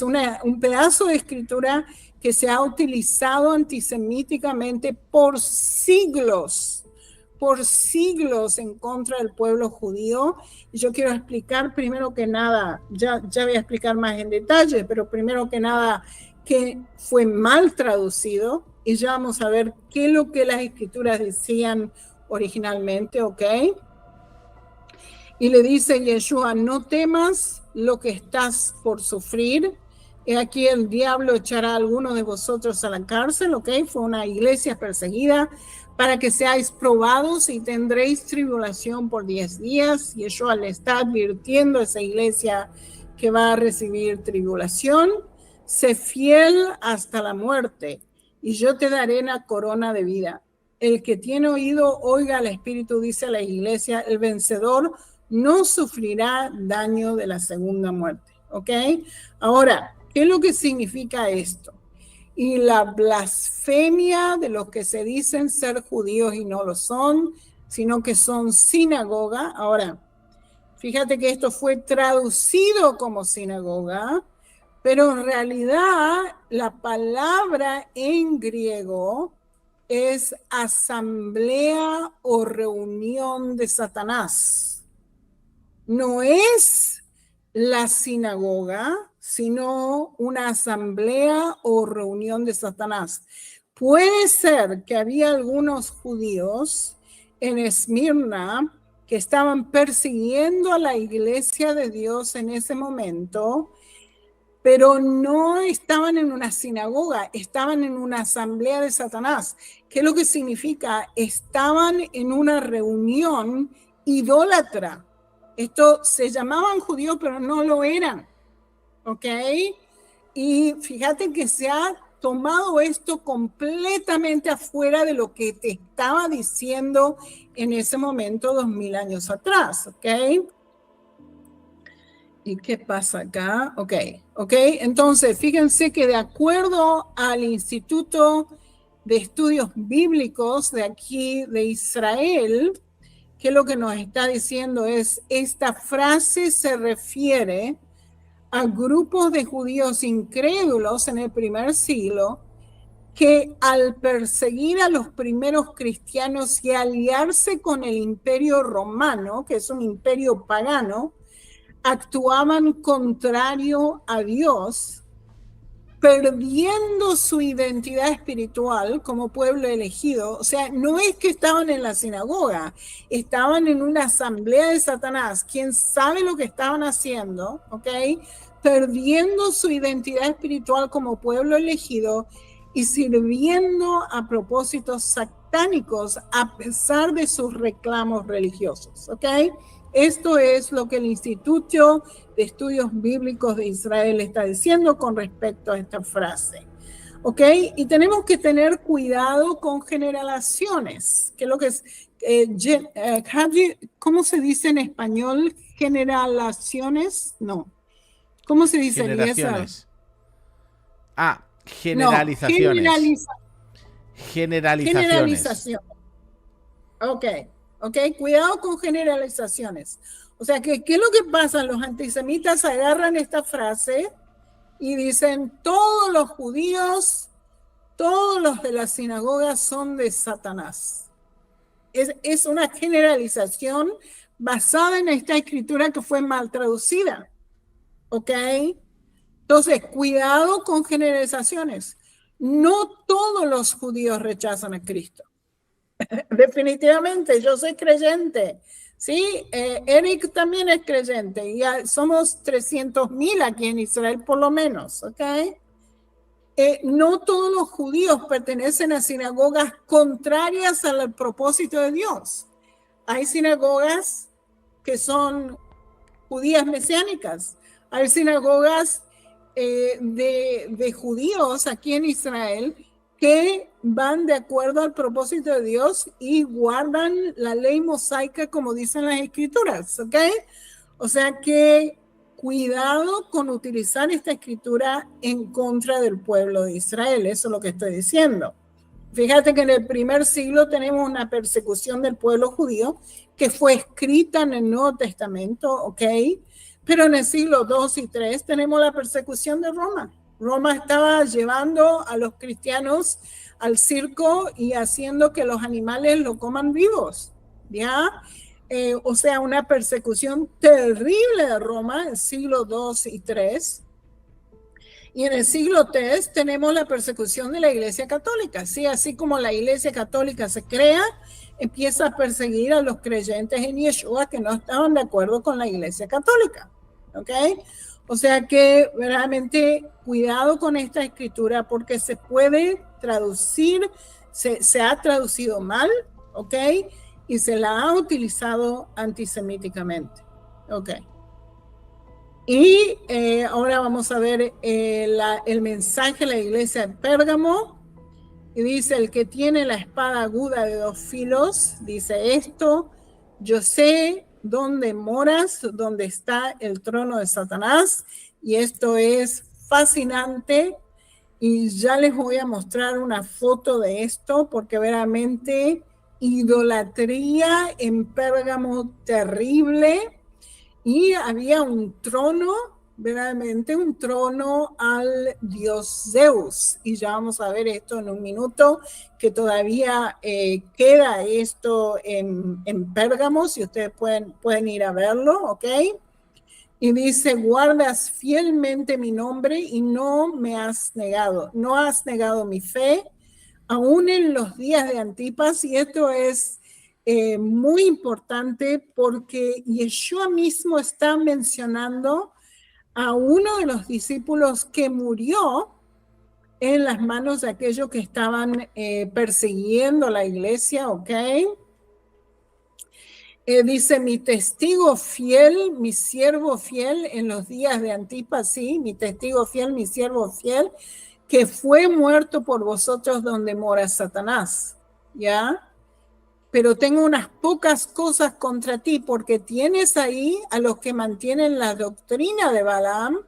un pedazo de escritura que se ha utilizado antisemíticamente por siglos en contra del pueblo judío. Y yo quiero explicar primero que nada, ya voy a explicar más en detalle, pero primero que nada que fue mal traducido y ya vamos a ver qué es lo que las escrituras decían originalmente, ¿ok? Y le dice Yeshua, no temas lo que estás por sufrir. He aquí el diablo echará a alguno de vosotros a la cárcel, ¿ok? Fue una iglesia perseguida, para que seáis probados y tendréis tribulación por 10 días. Yeshua le está advirtiendo a esa iglesia que va a recibir tribulación. Sé fiel hasta la muerte y yo te daré la corona de vida. El que tiene oído, oiga al Espíritu, dice la iglesia, el vencedor no sufrirá daño de la segunda muerte, ¿ok? Ahora, ¿qué es lo que significa esto? Y la blasfemia de los que se dicen ser judíos y no lo son, sino que son sinagoga. Ahora, fíjate que esto fue traducido como sinagoga, pero en realidad la palabra en griego es asamblea o reunión de Satanás. No es la sinagoga, sino una asamblea o reunión de Satanás. Puede ser que había algunos judíos en Esmirna que estaban persiguiendo a la iglesia de Dios en ese momento, pero no estaban en una sinagoga, estaban en una asamblea de Satanás. ¿Qué es lo que significa? Estaban en una reunión idólatra. Esto se llamaban judíos, pero no lo eran. ¿Ok? Y fíjate que se ha tomado esto completamente afuera de lo que te estaba diciendo en ese momento 2000 años atrás. ¿Ok? ¿Y qué pasa acá? Ok. Entonces, fíjense que de acuerdo al Instituto de Estudios Bíblicos de aquí de Israel, que lo que nos está diciendo es, esta frase se refiere a grupos de judíos incrédulos en el primer siglo que al perseguir a los primeros cristianos y aliarse con el imperio romano, que es un imperio pagano, actuaban contrario a Dios, perdiendo su identidad espiritual como pueblo elegido. O sea, no es que estaban en la sinagoga, estaban en una asamblea de Satanás. ¿Quién sabe lo que estaban haciendo? ¿Ok? Perdiendo su identidad espiritual como pueblo elegido y sirviendo a propósitos satánicos a pesar de sus reclamos religiosos. ¿Ok? Esto es lo que el Instituto de Estudios Bíblicos de Israel está diciendo con respecto a esta frase. ¿Ok? Y tenemos que tener cuidado con generalizaciones, que es lo que es, ¿cómo se dice en español? Generalizaciones, no. ¿Cómo se dice, Generaciones. No, Generalizaciones. Generalizaciones. generalización. Ok, cuidado con generalizaciones. O sea, ¿qué es lo que pasa? Los antisemitas agarran esta frase y dicen, todos los judíos, todos los de la sinagoga son de Satanás. Es una generalización basada en esta escritura que fue mal traducida. ¿Ok? Entonces, cuidado con generalizaciones. No todos los judíos rechazan a Cristo. Definitivamente, yo soy creyente, ¿sí? Eric también es creyente y somos 300,000 aquí en Israel por lo menos, ¿ok? No todos los judíos pertenecen a sinagogas contrarias al propósito de Dios. Hay sinagogas que son judías mesiánicas, hay sinagogas de judíos aquí en Israel que van de acuerdo al propósito de Dios y guardan la ley mosaica como dicen las escrituras, ¿ok? O sea que cuidado con utilizar esta escritura en contra del pueblo de Israel, eso es lo que estoy diciendo. Fíjate que en el primer siglo tenemos una persecución del pueblo judío que fue escrita en el Nuevo Testamento, ¿ok? Pero en el siglo 2 y 3 tenemos la persecución de Roma. Roma estaba llevando a los cristianos al circo y haciendo que los animales lo coman vivos, ¿ya? O sea, una persecución terrible de Roma en el siglo 2 y 3. Y en el siglo III tenemos la persecución de la Iglesia Católica, ¿sí? Así como la Iglesia Católica se crea, empieza a perseguir a los creyentes en Yeshua que no estaban de acuerdo con la Iglesia Católica, ¿ok? O sea que realmente cuidado con esta escritura porque se puede traducir, se ha traducido mal, ¿ok? Y se la ha utilizado antisemíticamente, ¿ok? Y ahora vamos a ver el mensaje de la iglesia de Pérgamo. Y dice, el que tiene la espada aguda de 2 filos, dice esto, yo sé dónde moras, dónde está el trono de Satanás. Y esto es fascinante. Y ya les voy a mostrar una foto de esto, porque verdaderamente idolatría en Pérgamo terrible. Y había un trono, verdaderamente un trono al dios Zeus. Y ya vamos a ver esto en un minuto, que todavía queda esto en Pérgamo, si ustedes pueden ir a verlo, ¿ok? Y dice, guardas fielmente mi nombre y no me has negado, no has negado mi fe, aún en los días de Antipas, y esto es muy importante porque Yeshua mismo está mencionando a uno de los discípulos que murió en las manos de aquellos que estaban persiguiendo la iglesia, ¿ok? Dice, mi testigo fiel, mi siervo fiel en los días de Antipas, sí, mi testigo fiel, mi siervo fiel, que fue muerto por vosotros donde mora Satanás, ¿ya? Pero tengo unas pocas cosas contra ti, porque tienes ahí a los que mantienen la doctrina de Balaam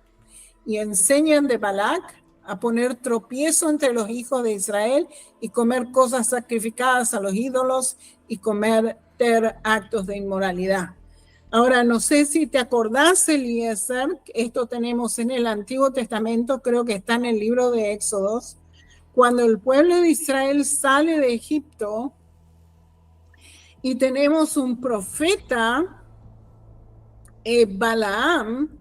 y enseñan de Balac a poner tropiezo entre los hijos de Israel y comer cosas sacrificadas a los ídolos y cometer actos de inmoralidad. Ahora, no sé si te acordás, Eliezer, esto tenemos en el Antiguo Testamento, creo que está en el libro de Éxodos, cuando el pueblo de Israel sale de Egipto y tenemos un profeta, Balaam,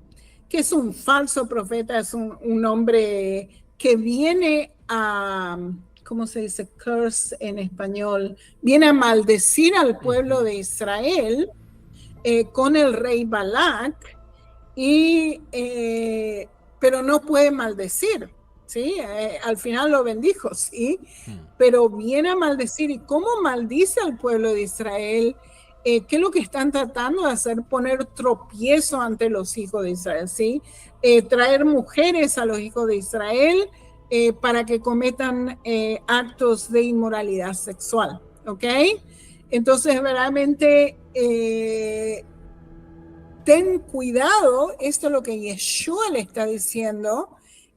que es un falso profeta, es un hombre que viene a, ¿cómo se dice? Curse en español, viene a maldecir al pueblo de Israel con el rey Balac, pero no puede maldecir, ¿sí? Al final lo bendijo, ¿sí? Pero viene a maldecir. ¿Y cómo maldice al pueblo de Israel? ¿Qué es lo que están tratando de hacer? Poner tropiezo ante los hijos de Israel, ¿sí? Traer mujeres a los hijos de Israel para que cometan actos de inmoralidad sexual, ¿ok? Entonces, verdaderamente, ten cuidado, esto es lo que Yeshua le está diciendo,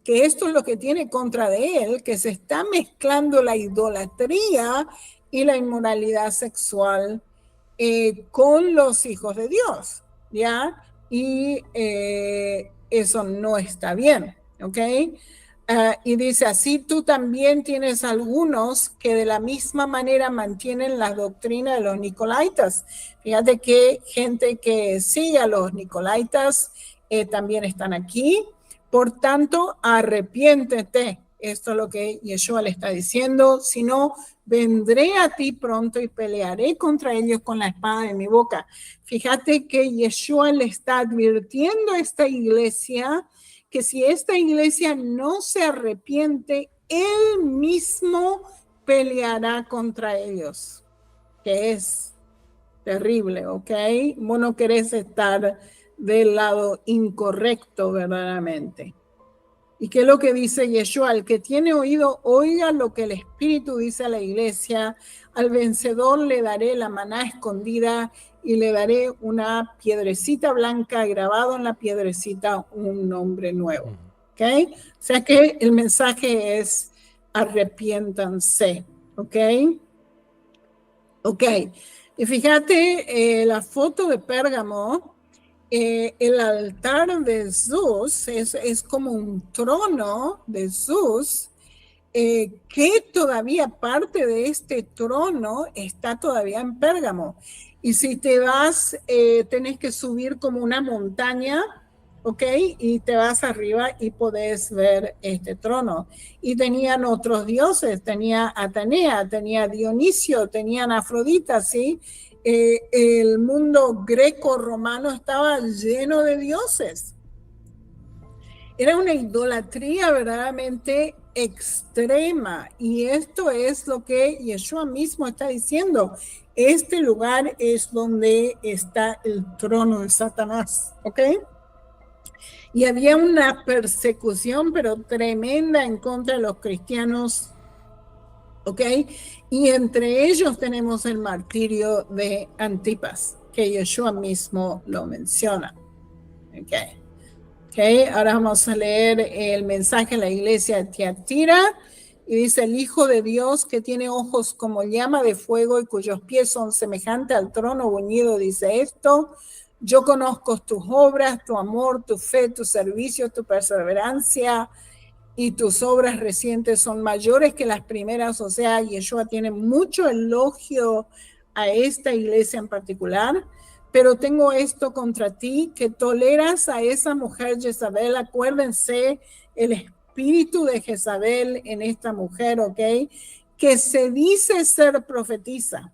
que esto es lo que tiene contra de él, que se está mezclando la idolatría y la inmoralidad sexual con los hijos de Dios, ¿ya? Y eso no está bien, ¿ok? Y dice, así tú también tienes algunos que de la misma manera mantienen la doctrina de los nicolaitas. Fíjate que gente que sigue a los nicolaitas también están aquí. Por tanto, arrepiéntete. Esto es lo que Yeshua le está diciendo. Si no, vendré a ti pronto y pelearé contra ellos con la espada de mi boca. Fíjate que Yeshua le está advirtiendo a esta iglesia que si esta iglesia no se arrepiente, él mismo peleará contra ellos, que es terrible, ¿ok? Vos no querés estar del lado incorrecto verdaderamente. ¿Y qué es lo que dice Yeshua? El que tiene oído, oiga lo que el Espíritu dice a la iglesia. Al vencedor le daré la maná escondida y le daré una piedrecita blanca, grabado en la piedrecita un nombre nuevo. ¿Ok? O sea que el mensaje es arrepiéntanse. ¿Ok? Ok. Y fíjate la foto de Pérgamo. El altar de Zeus es como un trono de Zeus, que todavía parte de este trono está todavía en Pérgamo. Y si te vas, tenés que subir como una montaña, ¿ok? Y te vas arriba y podés ver este trono. Y tenían otros dioses, tenía Atenea, tenía Dionisio, tenían Afrodita, ¿sí? El mundo greco-romano estaba lleno de dioses. Era una idolatría verdaderamente extrema, y esto es lo que Yeshua mismo está diciendo. Este lugar es donde está el trono de Satanás, ¿ok? Y había una persecución, pero tremenda, en contra de los cristianos, ¿ok? Y entre ellos tenemos el martirio de Antipas, que Yeshua mismo lo menciona, ¿ok? Okay, ahora vamos a leer el mensaje a la iglesia de Tiatira, y dice: el Hijo de Dios, que tiene ojos como llama de fuego y cuyos pies son semejantes al trono bruñido, dice esto: yo conozco tus obras, tu amor, tu fe, tu servicio, tu perseverancia, y tus obras recientes son mayores que las primeras. O sea, Yeshua tiene mucho elogio a esta iglesia en particular. Pero tengo esto contra ti, que toleras a esa mujer Jezabel. Acuérdense el espíritu de Jezabel en esta mujer, ¿ok? Que se dice ser profetisa.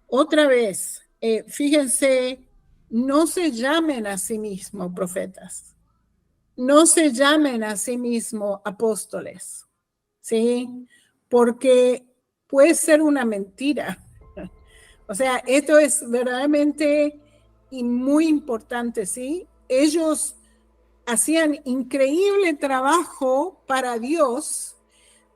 Otra vez, fíjense, no se llamen a sí mismos profetas. No se llamen a sí mismos apóstoles, ¿sí? Porque puede ser una mentira. O sea, esto es verdaderamente y muy importante, ¿sí? Ellos hacían increíble trabajo para Dios,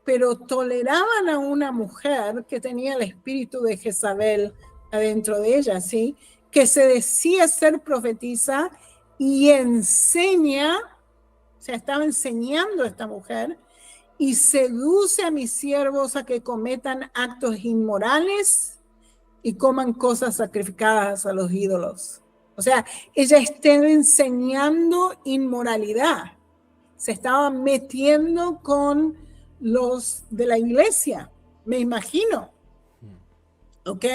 pero toleraban a una mujer que tenía el espíritu de Jezabel adentro de ella, ¿sí? Que se decía ser profetisa y enseña, o sea, estaba enseñando a esta mujer y seduce a mis siervos a que cometan actos inmorales y coman cosas sacrificadas a los ídolos. O sea, ella estaba enseñando inmoralidad, se estaba metiendo con los de la iglesia, me imagino. ¿Ok?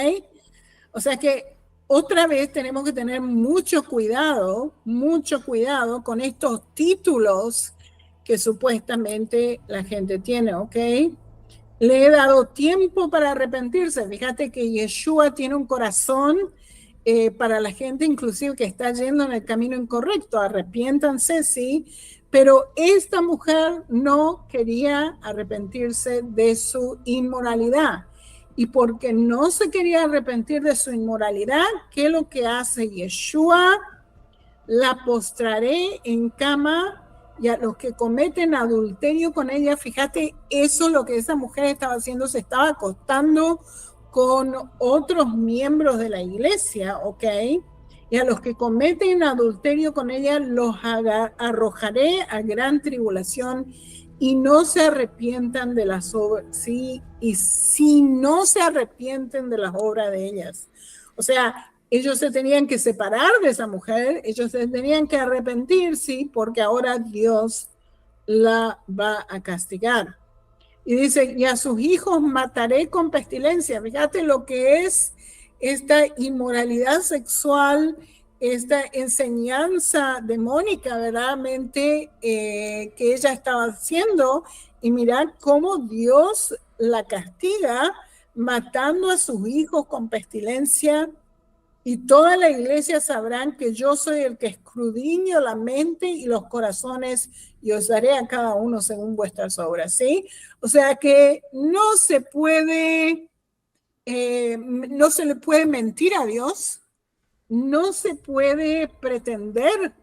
O sea que otra vez tenemos que tener mucho cuidado con estos títulos que supuestamente la gente tiene, ¿ok? Le he dado tiempo para arrepentirse. Fíjate que Yeshua tiene un corazón para la gente inclusive que está yendo en el camino incorrecto. Arrepiéntanse, sí, pero esta mujer no quería arrepentirse de su inmoralidad. Y porque no se quería arrepentir de su inmoralidad, ¿qué es lo que hace Yeshua? La postraré en cama y a los que cometen adulterio con ella, fíjate, eso es lo que esa mujer estaba haciendo, se estaba acostando con otros miembros de la iglesia, ¿ok? Y a los que cometen adulterio con ella los arrojaré a gran tribulación y no se arrepientan de las obras, ¿sí? Y si no se arrepienten de las obras de ellas. O sea, ellos se tenían que separar de esa mujer, ellos se tenían que arrepentir, sí, porque ahora Dios la va a castigar. Y dice, y a sus hijos mataré con pestilencia. Fíjate lo que es esta inmoralidad sexual, esta enseñanza demónica, verdaderamente, que ella estaba haciendo, y mirar cómo Dios la castiga matando a sus hijos con pestilencia. Y toda la iglesia sabrán que yo soy el que escudriño la mente y los corazones y os daré a cada uno según vuestras obras, ¿sí? O sea que no se le puede mentir a Dios, no se puede pretender,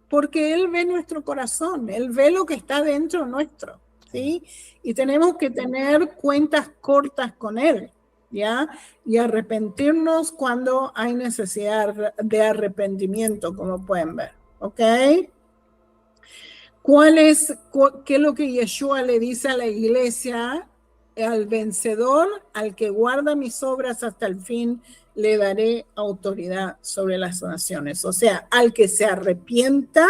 porque Él ve nuestro corazón, Él ve lo que está dentro nuestro, ¿sí? Y tenemos que tener cuentas cortas con Él, ¿ya? Y arrepentirnos cuando hay necesidad de arrepentimiento, como pueden ver, ¿ok? ¿Qué es lo que Yeshua le dice a la iglesia? Al vencedor, al que guarda mis obras hasta el fin, le daré autoridad sobre las naciones. O sea, al que se arrepienta,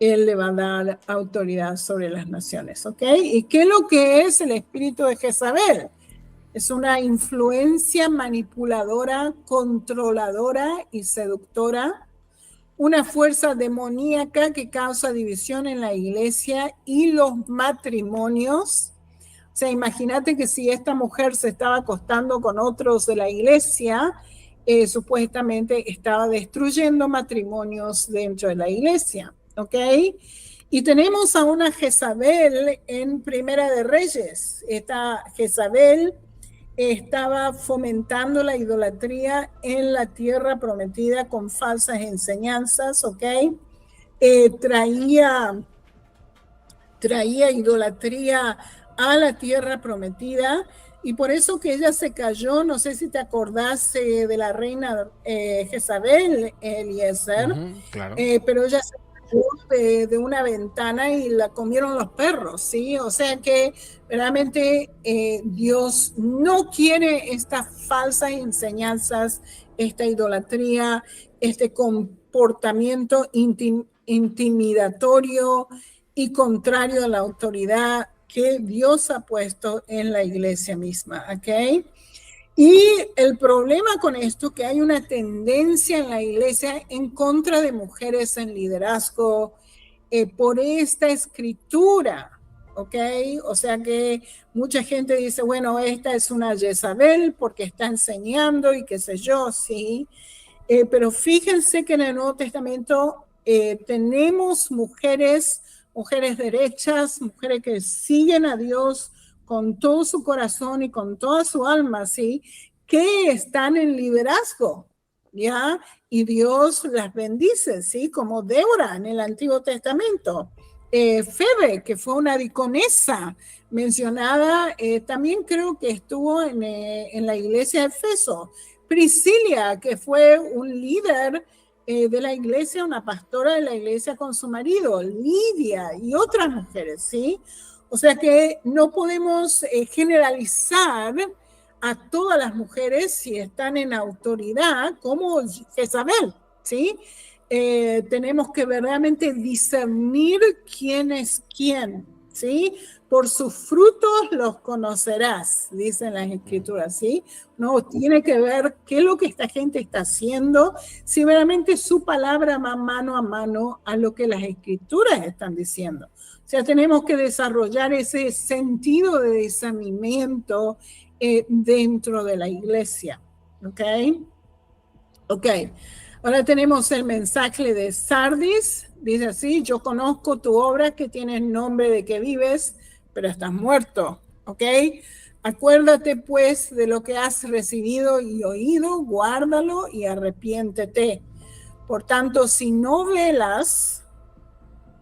Él le va a dar autoridad sobre las naciones, ¿ok? ¿Y qué es lo que es el espíritu de Jezabel? Es una influencia manipuladora, controladora y seductora, una fuerza demoníaca que causa división en la iglesia y los matrimonios. O sea, imagínate que si esta mujer se estaba acostando con otros de la iglesia, supuestamente estaba destruyendo matrimonios dentro de la iglesia, ¿ok? Y tenemos a una Jezabel en Primera de Reyes. Esta Jezabel estaba fomentando la idolatría en la tierra prometida con falsas enseñanzas, ¿ok? Traía idolatría a la tierra prometida, y por eso que ella se cayó. No sé si te acordás de la reina Jezabel, Eliezer, claro. pero ella se cayó de una ventana y la comieron los perros, ¿sí? O sea que realmente Dios no quiere estas falsas enseñanzas, esta idolatría, este comportamiento intimidatorio y contrario a la autoridad que Dios ha puesto en la iglesia misma, ¿ok? Y el problema con esto es que hay una tendencia en la iglesia en contra de mujeres en liderazgo por esta escritura, ¿ok? O sea que mucha gente dice, bueno, esta es una Jezabel porque está enseñando y qué sé yo, sí. Pero fíjense que en el Nuevo Testamento tenemos mujeres derechas, mujeres que siguen a Dios con todo su corazón y con toda su alma, ¿sí? que están en liderazgo, ¿ya? Y Dios las bendice, ¿sí? Como Débora en el Antiguo Testamento. Febe, que fue una diaconesa mencionada, también creo que estuvo en la iglesia de Efeso. Priscila, que fue un líder de la iglesia, una pastora de la iglesia con su marido, Lidia y otras mujeres, ¿sí? O sea que no podemos generalizar a todas las mujeres si están en autoridad, como Jezabel, ¿sí? Tenemos que verdaderamente discernir quién es quién, ¿sí? Por sus frutos los conocerás, dicen las escrituras, ¿sí? No, tiene que ver qué es lo que esta gente está haciendo, si realmente su palabra va mano a mano a lo que las escrituras están diciendo. O sea, tenemos que desarrollar ese sentido de discernimiento dentro de la iglesia, ¿ok? Ok. Ahora tenemos el mensaje de Sardis. Dice así: yo conozco tu obra, que tienes nombre de que vives, pero estás muerto. ¿Ok? Acuérdate pues de lo que has recibido y oído, guárdalo y arrepiéntete. Por tanto, si no velas,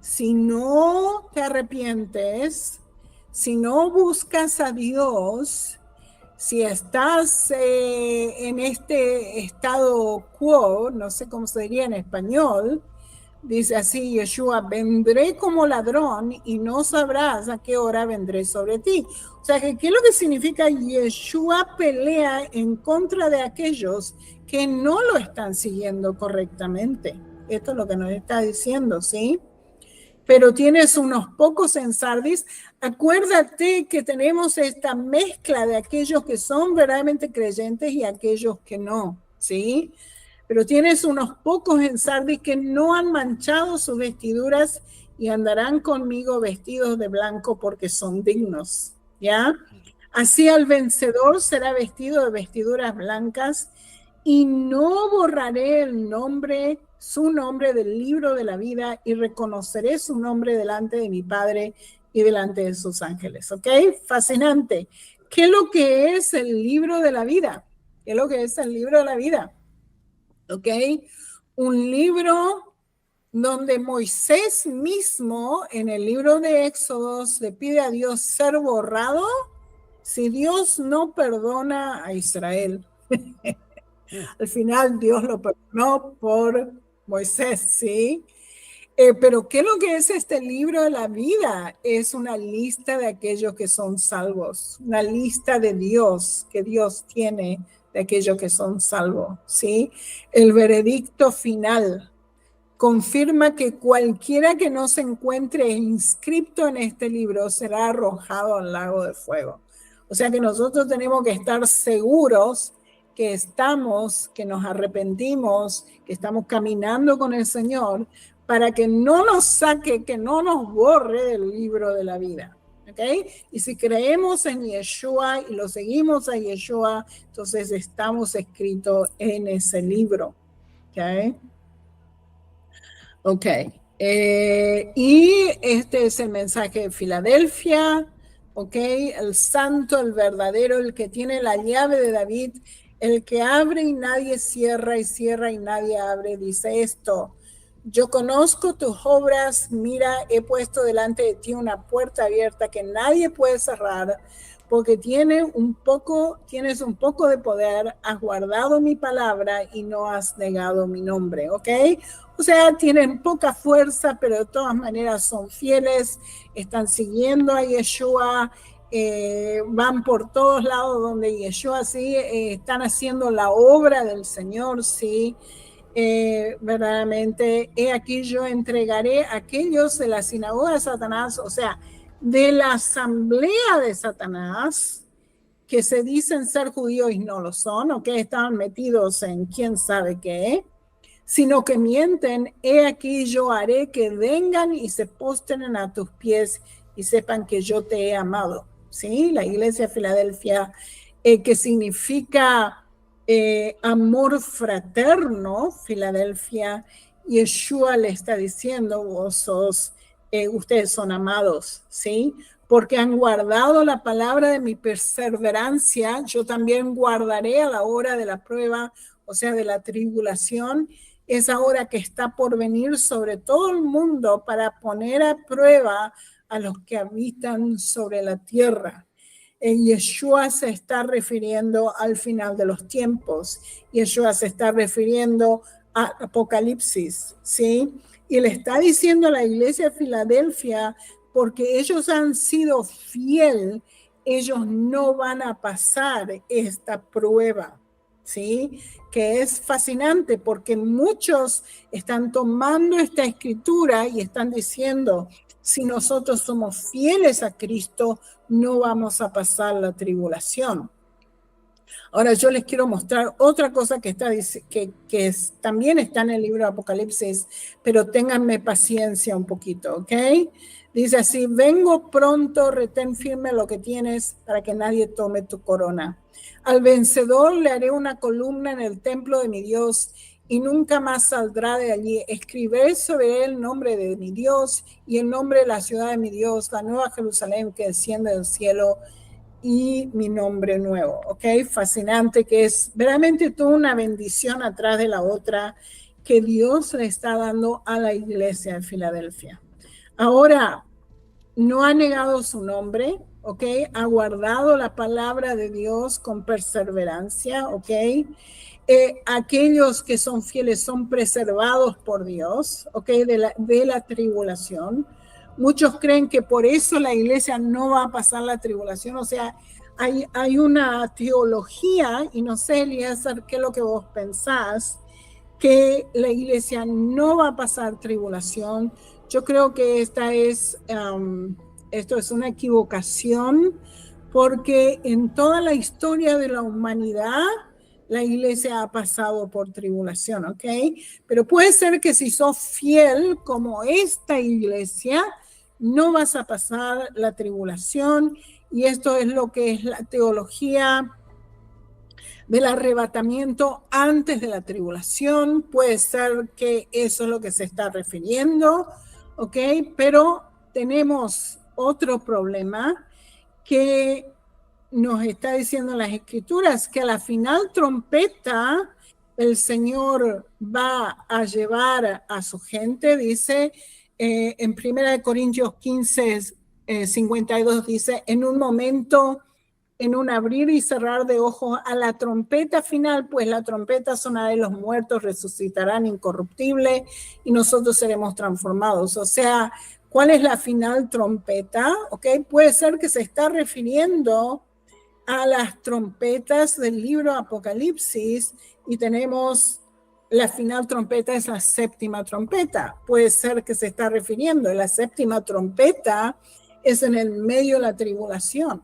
si no te arrepientes, si no buscas a Dios, si estás en este estado quo, no sé cómo se diría en español, dice así Yeshua: vendré como ladrón y no sabrás a qué hora vendré sobre ti. O sea, ¿qué es lo que significa? Yeshua pelea en contra de aquellos que no lo están siguiendo correctamente. Esto es lo que nos está diciendo, ¿sí? Pero tienes unos pocos en Sardis. Acuérdate que tenemos esta mezcla de aquellos que son verdaderamente creyentes y aquellos que no, ¿sí? Pero tienes unos pocos en Sardis que no han manchado sus vestiduras y andarán conmigo vestidos de blanco porque son dignos, ¿ya? Así el vencedor será vestido de vestiduras blancas y no borraré el nombre, su nombre del libro de la vida, y reconoceré su nombre delante de mi Padre y delante de sus ángeles. ¿Ok? Fascinante. ¿Qué es lo que es el libro de la vida? ¿Qué es lo que es el libro de la vida? ¿Ok? Un libro donde Moisés mismo, en el libro de Éxodos, le pide a Dios ser borrado si Dios no perdona a Israel. Al final Dios lo perdonó por Moisés, ¿sí? Pero ¿qué es lo que es este libro de la vida? Es una lista de aquellos que son salvos, una lista de Dios que Dios tiene de aquellos que son salvos, ¿sí? El veredicto final confirma que cualquiera que no se encuentre inscrito en este libro será arrojado al lago de fuego. O sea que nosotros tenemos que estar seguros que estamos, que nos arrepentimos, que estamos caminando con el Señor, para que no nos saque, que no nos borre del libro de la vida. ¿Okay? Y si creemos en Yeshua y lo seguimos a Yeshua, entonces estamos escritos en ese libro. ¿Okay? Ok. Y este es el mensaje de Filadelfia. Ok. El santo, el verdadero, el que tiene la llave de David, el que abre y nadie cierra, y cierra y nadie abre, dice esto: yo conozco tus obras, mira, he puesto delante de ti una puerta abierta que nadie puede cerrar, porque tienes un poco de poder, has guardado mi palabra y no has negado mi nombre, ¿ok? O sea, tienen poca fuerza, pero de todas maneras son fieles, están siguiendo a Yeshua, van por todos lados donde Yeshua, sí, están haciendo la obra del Señor, sí. Verdaderamente, he aquí yo entregaré a aquellos de la sinagoga de Satanás, o sea, de la asamblea de Satanás, que se dicen ser judíos y no lo son, o que estaban metidos en quién sabe qué, sino que mienten. He aquí yo haré que vengan y se postren a tus pies y sepan que yo te he amado. ¿Sí? La iglesia de Filadelfia, que significa amor fraterno, Filadelfia, Yeshua le está diciendo: ustedes son amados, ¿sí? porque han guardado la palabra de mi perseverancia, yo también guardaré a la hora de la prueba, o sea, de la tribulación, esa hora que está por venir sobre todo el mundo para poner a prueba a los que habitan sobre la tierra. Yeshua se está refiriendo al final de los tiempos. Yeshua se está refiriendo a Apocalipsis, ¿sí? Y le está diciendo a la iglesia de Filadelfia, porque ellos han sido fiel, ellos no van a pasar esta prueba, ¿sí? Que es fascinante porque muchos están tomando esta escritura y están diciendo, si nosotros somos fieles a Cristo, no vamos a pasar la tribulación. Ahora yo les quiero mostrar otra cosa que también está en el libro de Apocalipsis, pero ténganme paciencia un poquito, ¿ok? Dice así, vengo pronto, retén firme lo que tienes para que nadie tome tu corona. Al vencedor le haré una columna en el templo de mi Dios y nunca más saldrá de allí. Escribiré sobre él el nombre de mi Dios y el nombre de la ciudad de mi Dios, la nueva Jerusalén que desciende del cielo y mi nombre nuevo, ¿ok? Fascinante, que es verdaderamente toda una bendición atrás de la otra que Dios le está dando a la iglesia de Filadelfia. Ahora, no ha negado su nombre, ¿ok? Ha guardado la palabra de Dios con perseverancia, ¿ok? Aquellos que son fieles son preservados por Dios, ¿ok? De la tribulación. Muchos creen que por eso la iglesia no va a pasar la tribulación, o sea, hay una teología, y no sé, Eliezer, qué es lo que vos pensás, que la iglesia no va a pasar tribulación. Yo creo que esto es una equivocación, porque en toda la historia de la humanidad, la iglesia ha pasado por tribulación, ¿ok? Pero puede ser que si sos fiel como esta iglesia, no vas a pasar la tribulación, y esto es lo que es la teología del arrebatamiento antes de la tribulación. Puede ser que eso es lo que se está refiriendo, ¿ok? Pero tenemos otro problema que nos está diciendo las escrituras, que a la final trompeta el Señor va a llevar a su gente, dice en 1 Corintios 15, 52, dice, en un momento, en un abrir y cerrar de ojos, a la trompeta final, pues la trompeta sonará y los muertos resucitarán incorruptibles y nosotros seremos transformados. O sea, ¿cuál es la final trompeta? ¿Ok? Puede ser que se está refiriendo a las trompetas del libro Apocalipsis, y tenemos la final trompeta, es la séptima trompeta. Puede ser que se está refiriendo, la séptima trompeta es en el medio de la tribulación.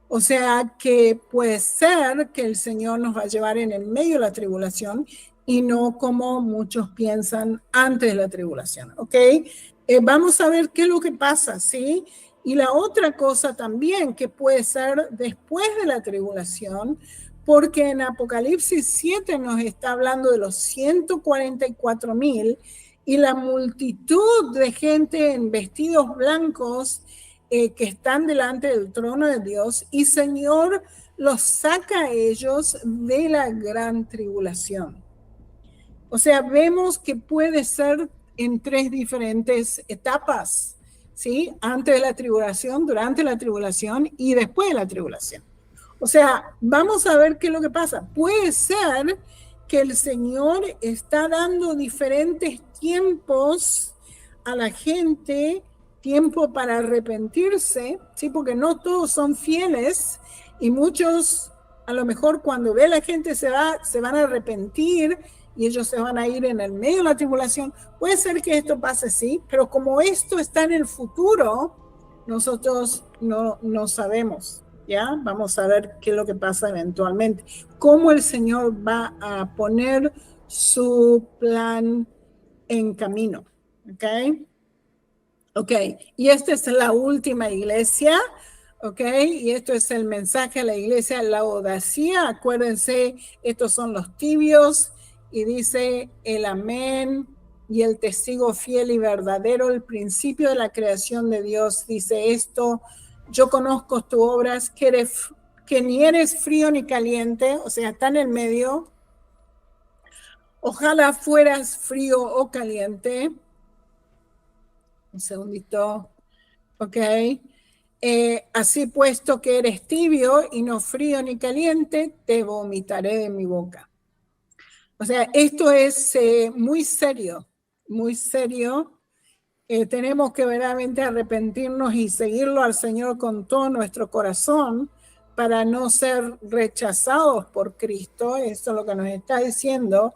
O sea que puede ser que el Señor nos va a llevar en el medio de la tribulación y no como muchos piensan antes de la tribulación, ¿ok? Vamos a ver qué es lo que pasa, ¿sí? Y la otra cosa también que puede ser después de la tribulación, porque en Apocalipsis 7 nos está hablando de los 144,000 y la multitud de gente en vestidos blancos que están delante del trono de Dios, y Señor los saca a ellos de la gran tribulación. O sea, vemos que puede ser en tres diferentes etapas, ¿sí? Antes de la tribulación, durante la tribulación y después de la tribulación. O sea, vamos a ver qué es lo que pasa. Puede ser que el Señor está dando diferentes tiempos a la gente, tiempo para arrepentirse, ¿sí? Porque no todos son fieles y muchos, a lo mejor cuando ve a la gente se van a arrepentir y ellos se van a ir en el medio de la tribulación. Puede ser que esto pase, sí, pero como esto está en el futuro, nosotros no sabemos, ¿ya? Vamos a ver qué es lo que pasa eventualmente. Cómo el Señor va a poner su plan en camino, ¿ok? Ok, y esta es la última iglesia, ok, y esto es el mensaje a la iglesia de Laodicea. Acuérdense, estos son los tibios, y dice el amén, y el testigo fiel y verdadero, el principio de la creación de Dios, dice esto: yo conozco tus obras, que ni eres frío ni caliente, o sea, está en el medio. Ojalá fueras frío o caliente. Un segundito. Ok. Así puesto que eres tibio y no frío ni caliente, te vomitaré de mi boca. O sea, esto es muy serio, muy serio. Tenemos que verdaderamente arrepentirnos y seguirlo al Señor con todo nuestro corazón para no ser rechazados por Cristo. Eso es lo que nos está diciendo,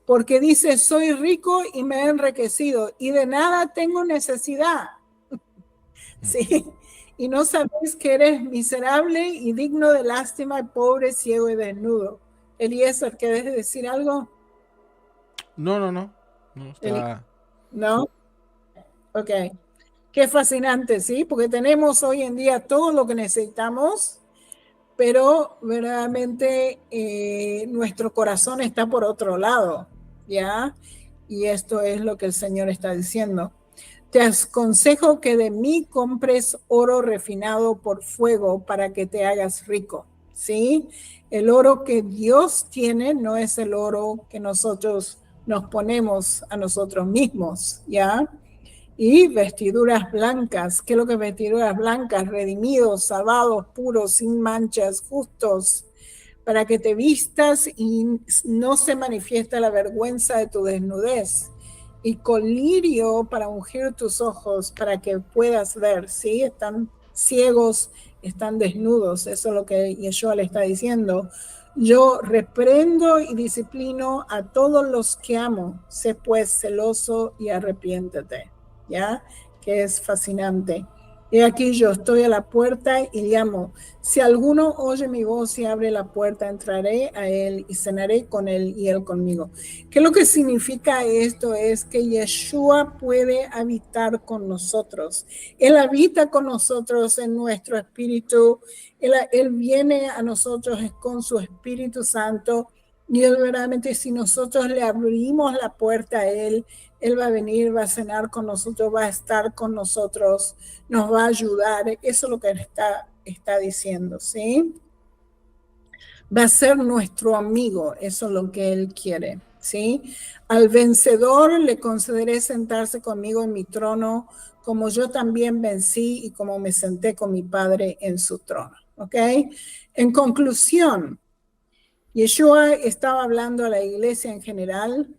porque dice: soy rico y me he enriquecido y de nada tengo necesidad. Sí, y no sabéis que eres miserable y digno de lástima, y pobre, ciego y desnudo. Eliezer, ¿quieres decir algo? No está... ¿No? Ok. Qué fascinante, ¿sí? Porque tenemos hoy en día todo lo que necesitamos, pero verdaderamente nuestro corazón está por otro lado, ¿ya? Y esto es lo que el Señor está diciendo. Te aconsejo que de mí compres oro refinado por fuego para que te hagas rico, ¿sí? El oro que Dios tiene no es el oro que nosotros nos ponemos a nosotros mismos, ¿ya? Y vestiduras blancas. ¿Qué es lo que es vestiduras blancas? Redimidos, salvados, puros, sin manchas, justos, para que te vistas y no se manifiesta la vergüenza de tu desnudez. Y colirio para ungir tus ojos, para que puedas ver, ¿sí? Están ciegos, están desnudos. Eso es lo que Yeshua le está diciendo. Yo reprendo y disciplino a todos los que amo. Sé pues celoso y arrepiéntete. ¿Ya? Que es fascinante. He aquí yo estoy a la puerta y llamo. Si alguno oye mi voz y abre la puerta, entraré a él y cenaré con él y él conmigo. ¿Qué es lo que significa esto? Es que Yeshua puede habitar con nosotros. Él habita con nosotros en nuestro espíritu. Él viene a nosotros con su Espíritu Santo. Y él verdaderamente, si nosotros le abrimos la puerta a él va a venir, va a cenar con nosotros, va a estar con nosotros, nos va a ayudar. Eso es lo que está diciendo, ¿sí? Va a ser nuestro amigo, eso es lo que él quiere, ¿sí? Al vencedor le concederé sentarse conmigo en mi trono, como yo también vencí y como me senté con mi Padre en su trono, ¿ok? En conclusión, Yeshua estaba hablando a la iglesia en general,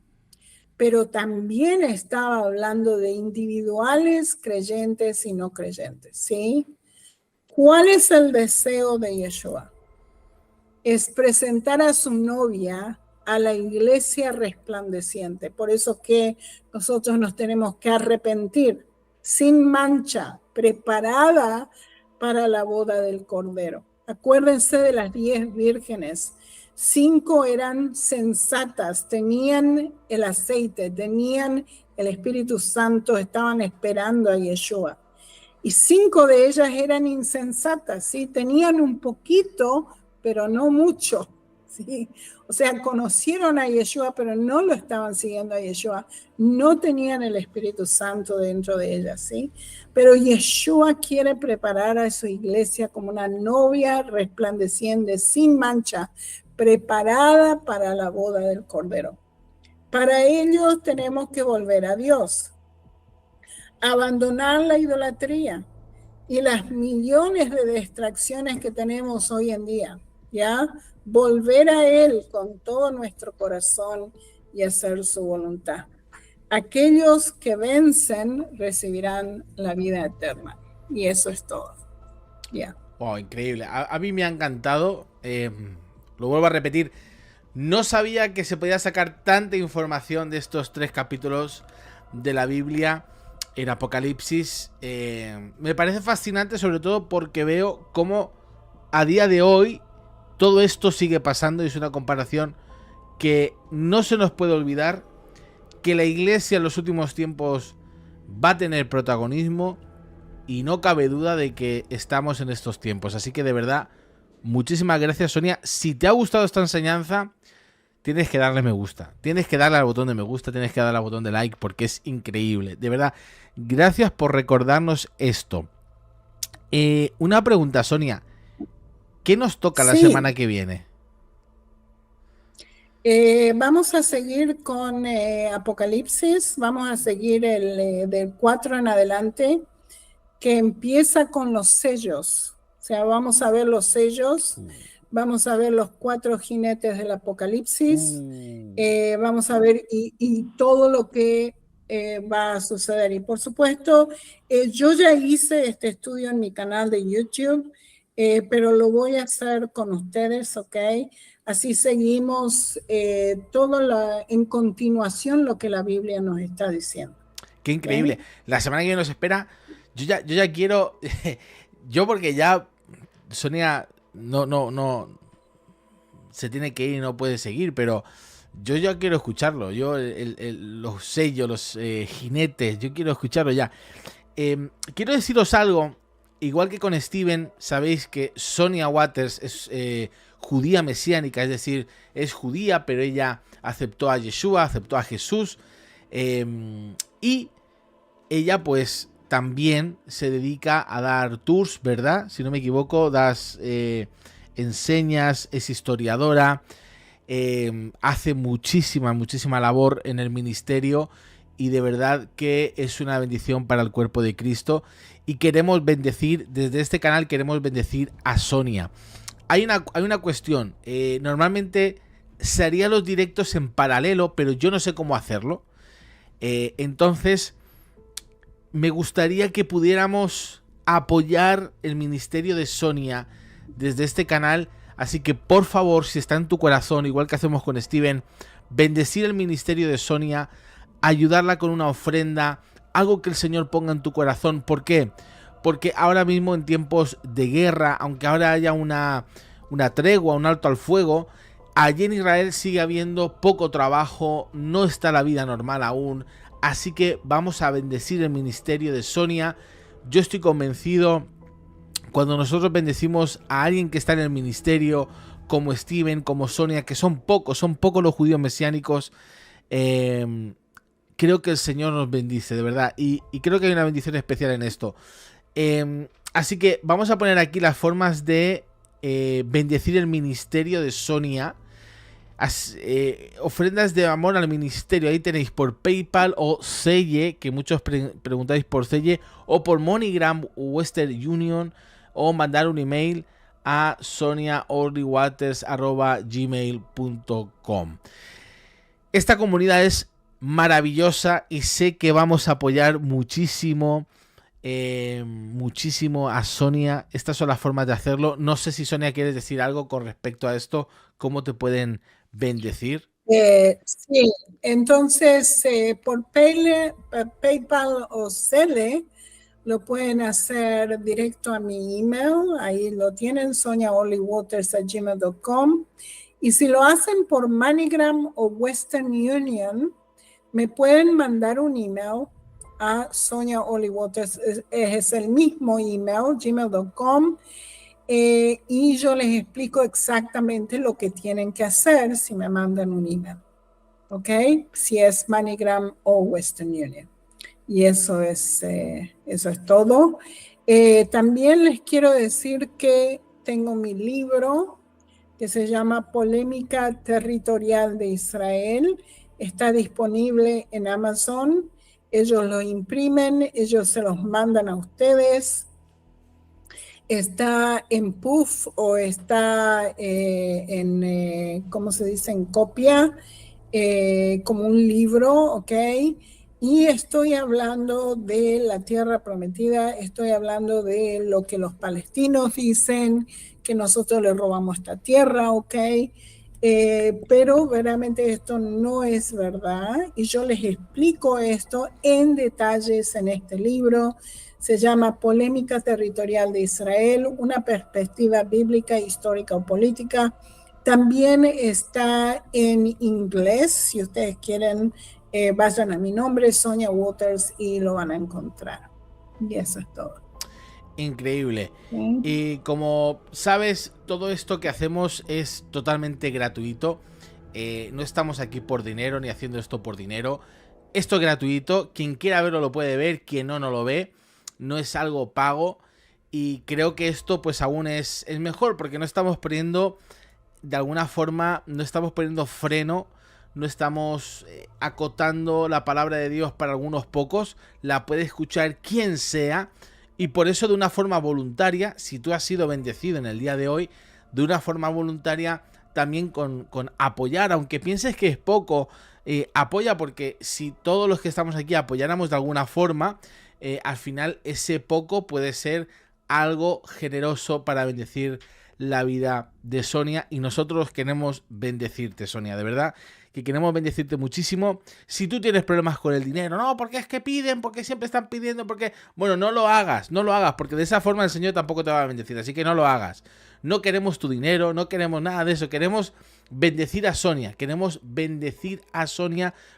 pero también estaba hablando de individuales, creyentes y no creyentes, ¿sí? ¿Cuál es el deseo de Yeshua? Es presentar a su novia a la iglesia resplandeciente. Por eso que nosotros nos tenemos que arrepentir, sin mancha, preparada para la boda del Cordero. Acuérdense de las 10 vírgenes. 5 eran sensatas, tenían el aceite, tenían el Espíritu Santo, estaban esperando a Yeshua. Y 5 de ellas eran insensatas, ¿sí? Tenían un poquito, pero no mucho, ¿sí? O sea, conocieron a Yeshua, pero no lo estaban siguiendo a Yeshua. No tenían el Espíritu Santo dentro de ellas, ¿sí? Pero Yeshua quiere preparar a su iglesia como una novia resplandeciente, sin mancha, preparada para la boda del Cordero. Para ello tenemos que volver a Dios, abandonar la idolatría y las millones de distracciones que tenemos hoy en día, ¿ya? Volver a Él con todo nuestro corazón y hacer su voluntad. Aquellos que vencen recibirán la vida eterna. Y eso es todo. Ya. Wow, increíble. A mí me ha encantado. Lo vuelvo a repetir. No sabía que se podía sacar tanta información de estos 3 capítulos de la Biblia en Apocalipsis. Me parece fascinante, sobre todo porque veo cómo a día de hoy todo esto sigue pasando, y es una comparación que no se nos puede olvidar, que la iglesia en los últimos tiempos va a tener protagonismo y no cabe duda de que estamos en estos tiempos. Así que de verdad, muchísimas gracias, Sonia. Si te ha gustado esta enseñanza, tienes que darle me gusta. Tienes que darle al botón de me gusta, tienes que darle al botón de like porque es increíble. De verdad, gracias por recordarnos esto. Una pregunta, Sonia. ¿Qué nos toca la Sí, semana que viene? vamos a seguir con Apocalipsis, vamos a seguir del 4 en adelante, que empieza con los sellos. O sea, vamos a ver los sellos, vamos a ver los 4 jinetes del Apocalipsis, vamos a ver y todo lo que va a suceder. Y por supuesto, yo ya hice este estudio en mi canal de YouTube, pero lo voy a hacer con ustedes, ¿ok? Así seguimos en continuación lo que la Biblia nos está diciendo. Qué increíble. ¿Ok? La semana que viene nos espera. Yo ya quiero. Yo porque ya Sonia no se tiene que ir y no puede seguir, pero yo ya quiero escucharlo. Yo los sellos, los jinetes, yo quiero escucharlo ya. Quiero deciros algo. Igual que con Steven, sabéis que Sonia Waters es judía mesiánica, es decir, es judía, pero ella aceptó a Yeshua, aceptó a Jesús. Y ella pues también se dedica a dar tours, ¿verdad? Si no me equivoco, enseñas, es historiadora, hace muchísima labor en el ministerio y de verdad que es una bendición para el cuerpo de Cristo y queremos bendecir, desde este canal queremos bendecir a Sonia. Hay una cuestión, normalmente se harían los directos en paralelo, pero yo no sé cómo hacerlo. Entonces, me gustaría que pudiéramos apoyar el ministerio de Sonia desde este canal. Así que, por favor, si está en tu corazón, igual que hacemos con Steven, bendecir el ministerio de Sonia, ayudarla con una ofrenda, algo que el Señor ponga en tu corazón. ¿Por qué? Porque ahora mismo en tiempos de guerra, aunque ahora haya una tregua, un alto al fuego, allí en Israel sigue habiendo poco trabajo, no está la vida normal aún, así que vamos a bendecir el ministerio de Sonia. Yo estoy convencido, cuando nosotros bendecimos a alguien que está en el ministerio, como Steven, como Sonia, que son pocos los judíos mesiánicos, creo que el Señor nos bendice, de verdad, y creo que hay una bendición especial en esto. Así que vamos a poner aquí las formas de bendecir el ministerio de Sonia. Ofrendas de amor al ministerio, ahí tenéis por PayPal o Selle, que muchos preguntáis por Selle, o por MoneyGram o Western Union, o mandar un email a soniaorlywaters@gmail.com. Esta comunidad es maravillosa y sé que vamos a apoyar muchísimo a Sonia. Estas son las formas de hacerlo. No sé si Sonia quieres decir algo con respecto a esto, cómo te pueden bendecir. Sí, entonces por PayPal o Zelle lo pueden hacer directo a mi email, ahí lo tienen, soniaorlywaters@gmail.com. Y si lo hacen por MoneyGram o Western Union, me pueden mandar un email a Sonia Waters, es el mismo email, gmail.com, y yo les explico exactamente lo que tienen que hacer si me mandan un email, ¿ok? Si es MoneyGram o Western Union. Y eso es todo. También les quiero decir que tengo mi libro que se llama Polémica Territorial de Israel. Está disponible en Amazon. Ellos lo imprimen, ellos se los mandan a ustedes. Está en puff o está ¿cómo se dice? En copia, como un libro, ¿ok? Y estoy hablando de la tierra prometida, estoy hablando de lo que los palestinos dicen, que nosotros les robamos esta tierra, ¿ok? Pero verdaderamente esto no es verdad y yo les explico esto en detalles en este libro. Se llama Polémica Territorial de Israel, una perspectiva bíblica, histórica o política. También está en inglés, si ustedes quieren, vayan a mi nombre, Sonia Waters, y lo van a encontrar. Y eso es todo. Increíble. ¿Sí? Y como sabes, todo esto que hacemos es totalmente gratuito. No estamos aquí por dinero ni haciendo esto por dinero. Esto es gratuito. Quien quiera verlo lo puede ver. Quien no, no lo ve. No es algo pago. Y creo que esto pues aún es mejor, porque no estamos poniendo, de alguna forma, no estamos poniendo freno. No estamos acotando la palabra de Dios para algunos pocos. La puede escuchar quien sea. Y por eso, de una forma voluntaria, si tú has sido bendecido en el día de hoy, de una forma voluntaria, también con apoyar, aunque pienses que es poco, apoya, porque si todos los que estamos aquí apoyáramos de alguna forma, al final ese poco puede ser algo generoso para bendecir la vida de Sonia. Y nosotros queremos bendecirte, Sonia, de verdad que queremos bendecirte muchísimo. Si tú tienes problemas con el dinero, no, porque es que piden, porque siempre están pidiendo, porque... Bueno, no lo hagas, porque de esa forma el Señor tampoco te va a bendecir, así que no lo hagas. No queremos tu dinero, no queremos nada de eso, queremos bendecir a Sonia,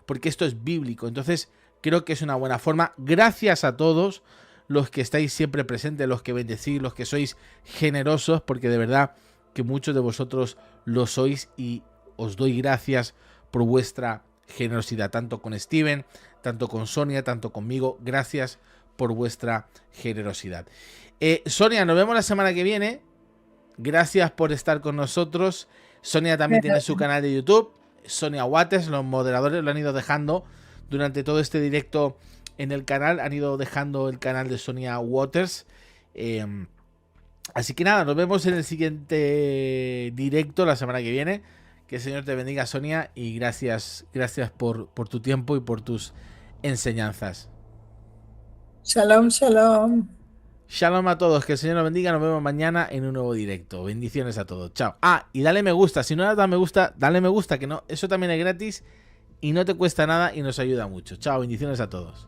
porque esto es bíblico. Entonces creo que es una buena forma. Gracias a todos los que estáis siempre presentes, los que bendecís, los que sois generosos, porque de verdad que muchos de vosotros lo sois, y os doy gracias por vuestra generosidad, tanto con Steven, tanto con Sonia, tanto conmigo. Gracias por vuestra generosidad. Sonia, nos vemos la semana que viene. Gracias por estar con nosotros. Sonia también tiene su canal de YouTube, Sonia Waters. Los moderadores lo han ido dejando durante todo este directo en el canal, han ido dejando el canal de Sonia Waters. Así que nada, nos vemos en el siguiente directo la semana que viene. Que el Señor te bendiga, Sonia, y gracias por tu tiempo y por tus enseñanzas. Shalom, shalom. Shalom a todos, que el Señor nos bendiga. Nos vemos mañana en un nuevo directo. Bendiciones a todos. Chao. Ah, y dale me gusta. Si no le has dado me gusta, dale me gusta, que no, eso también es gratis y no te cuesta nada y nos ayuda mucho. Chao, bendiciones a todos.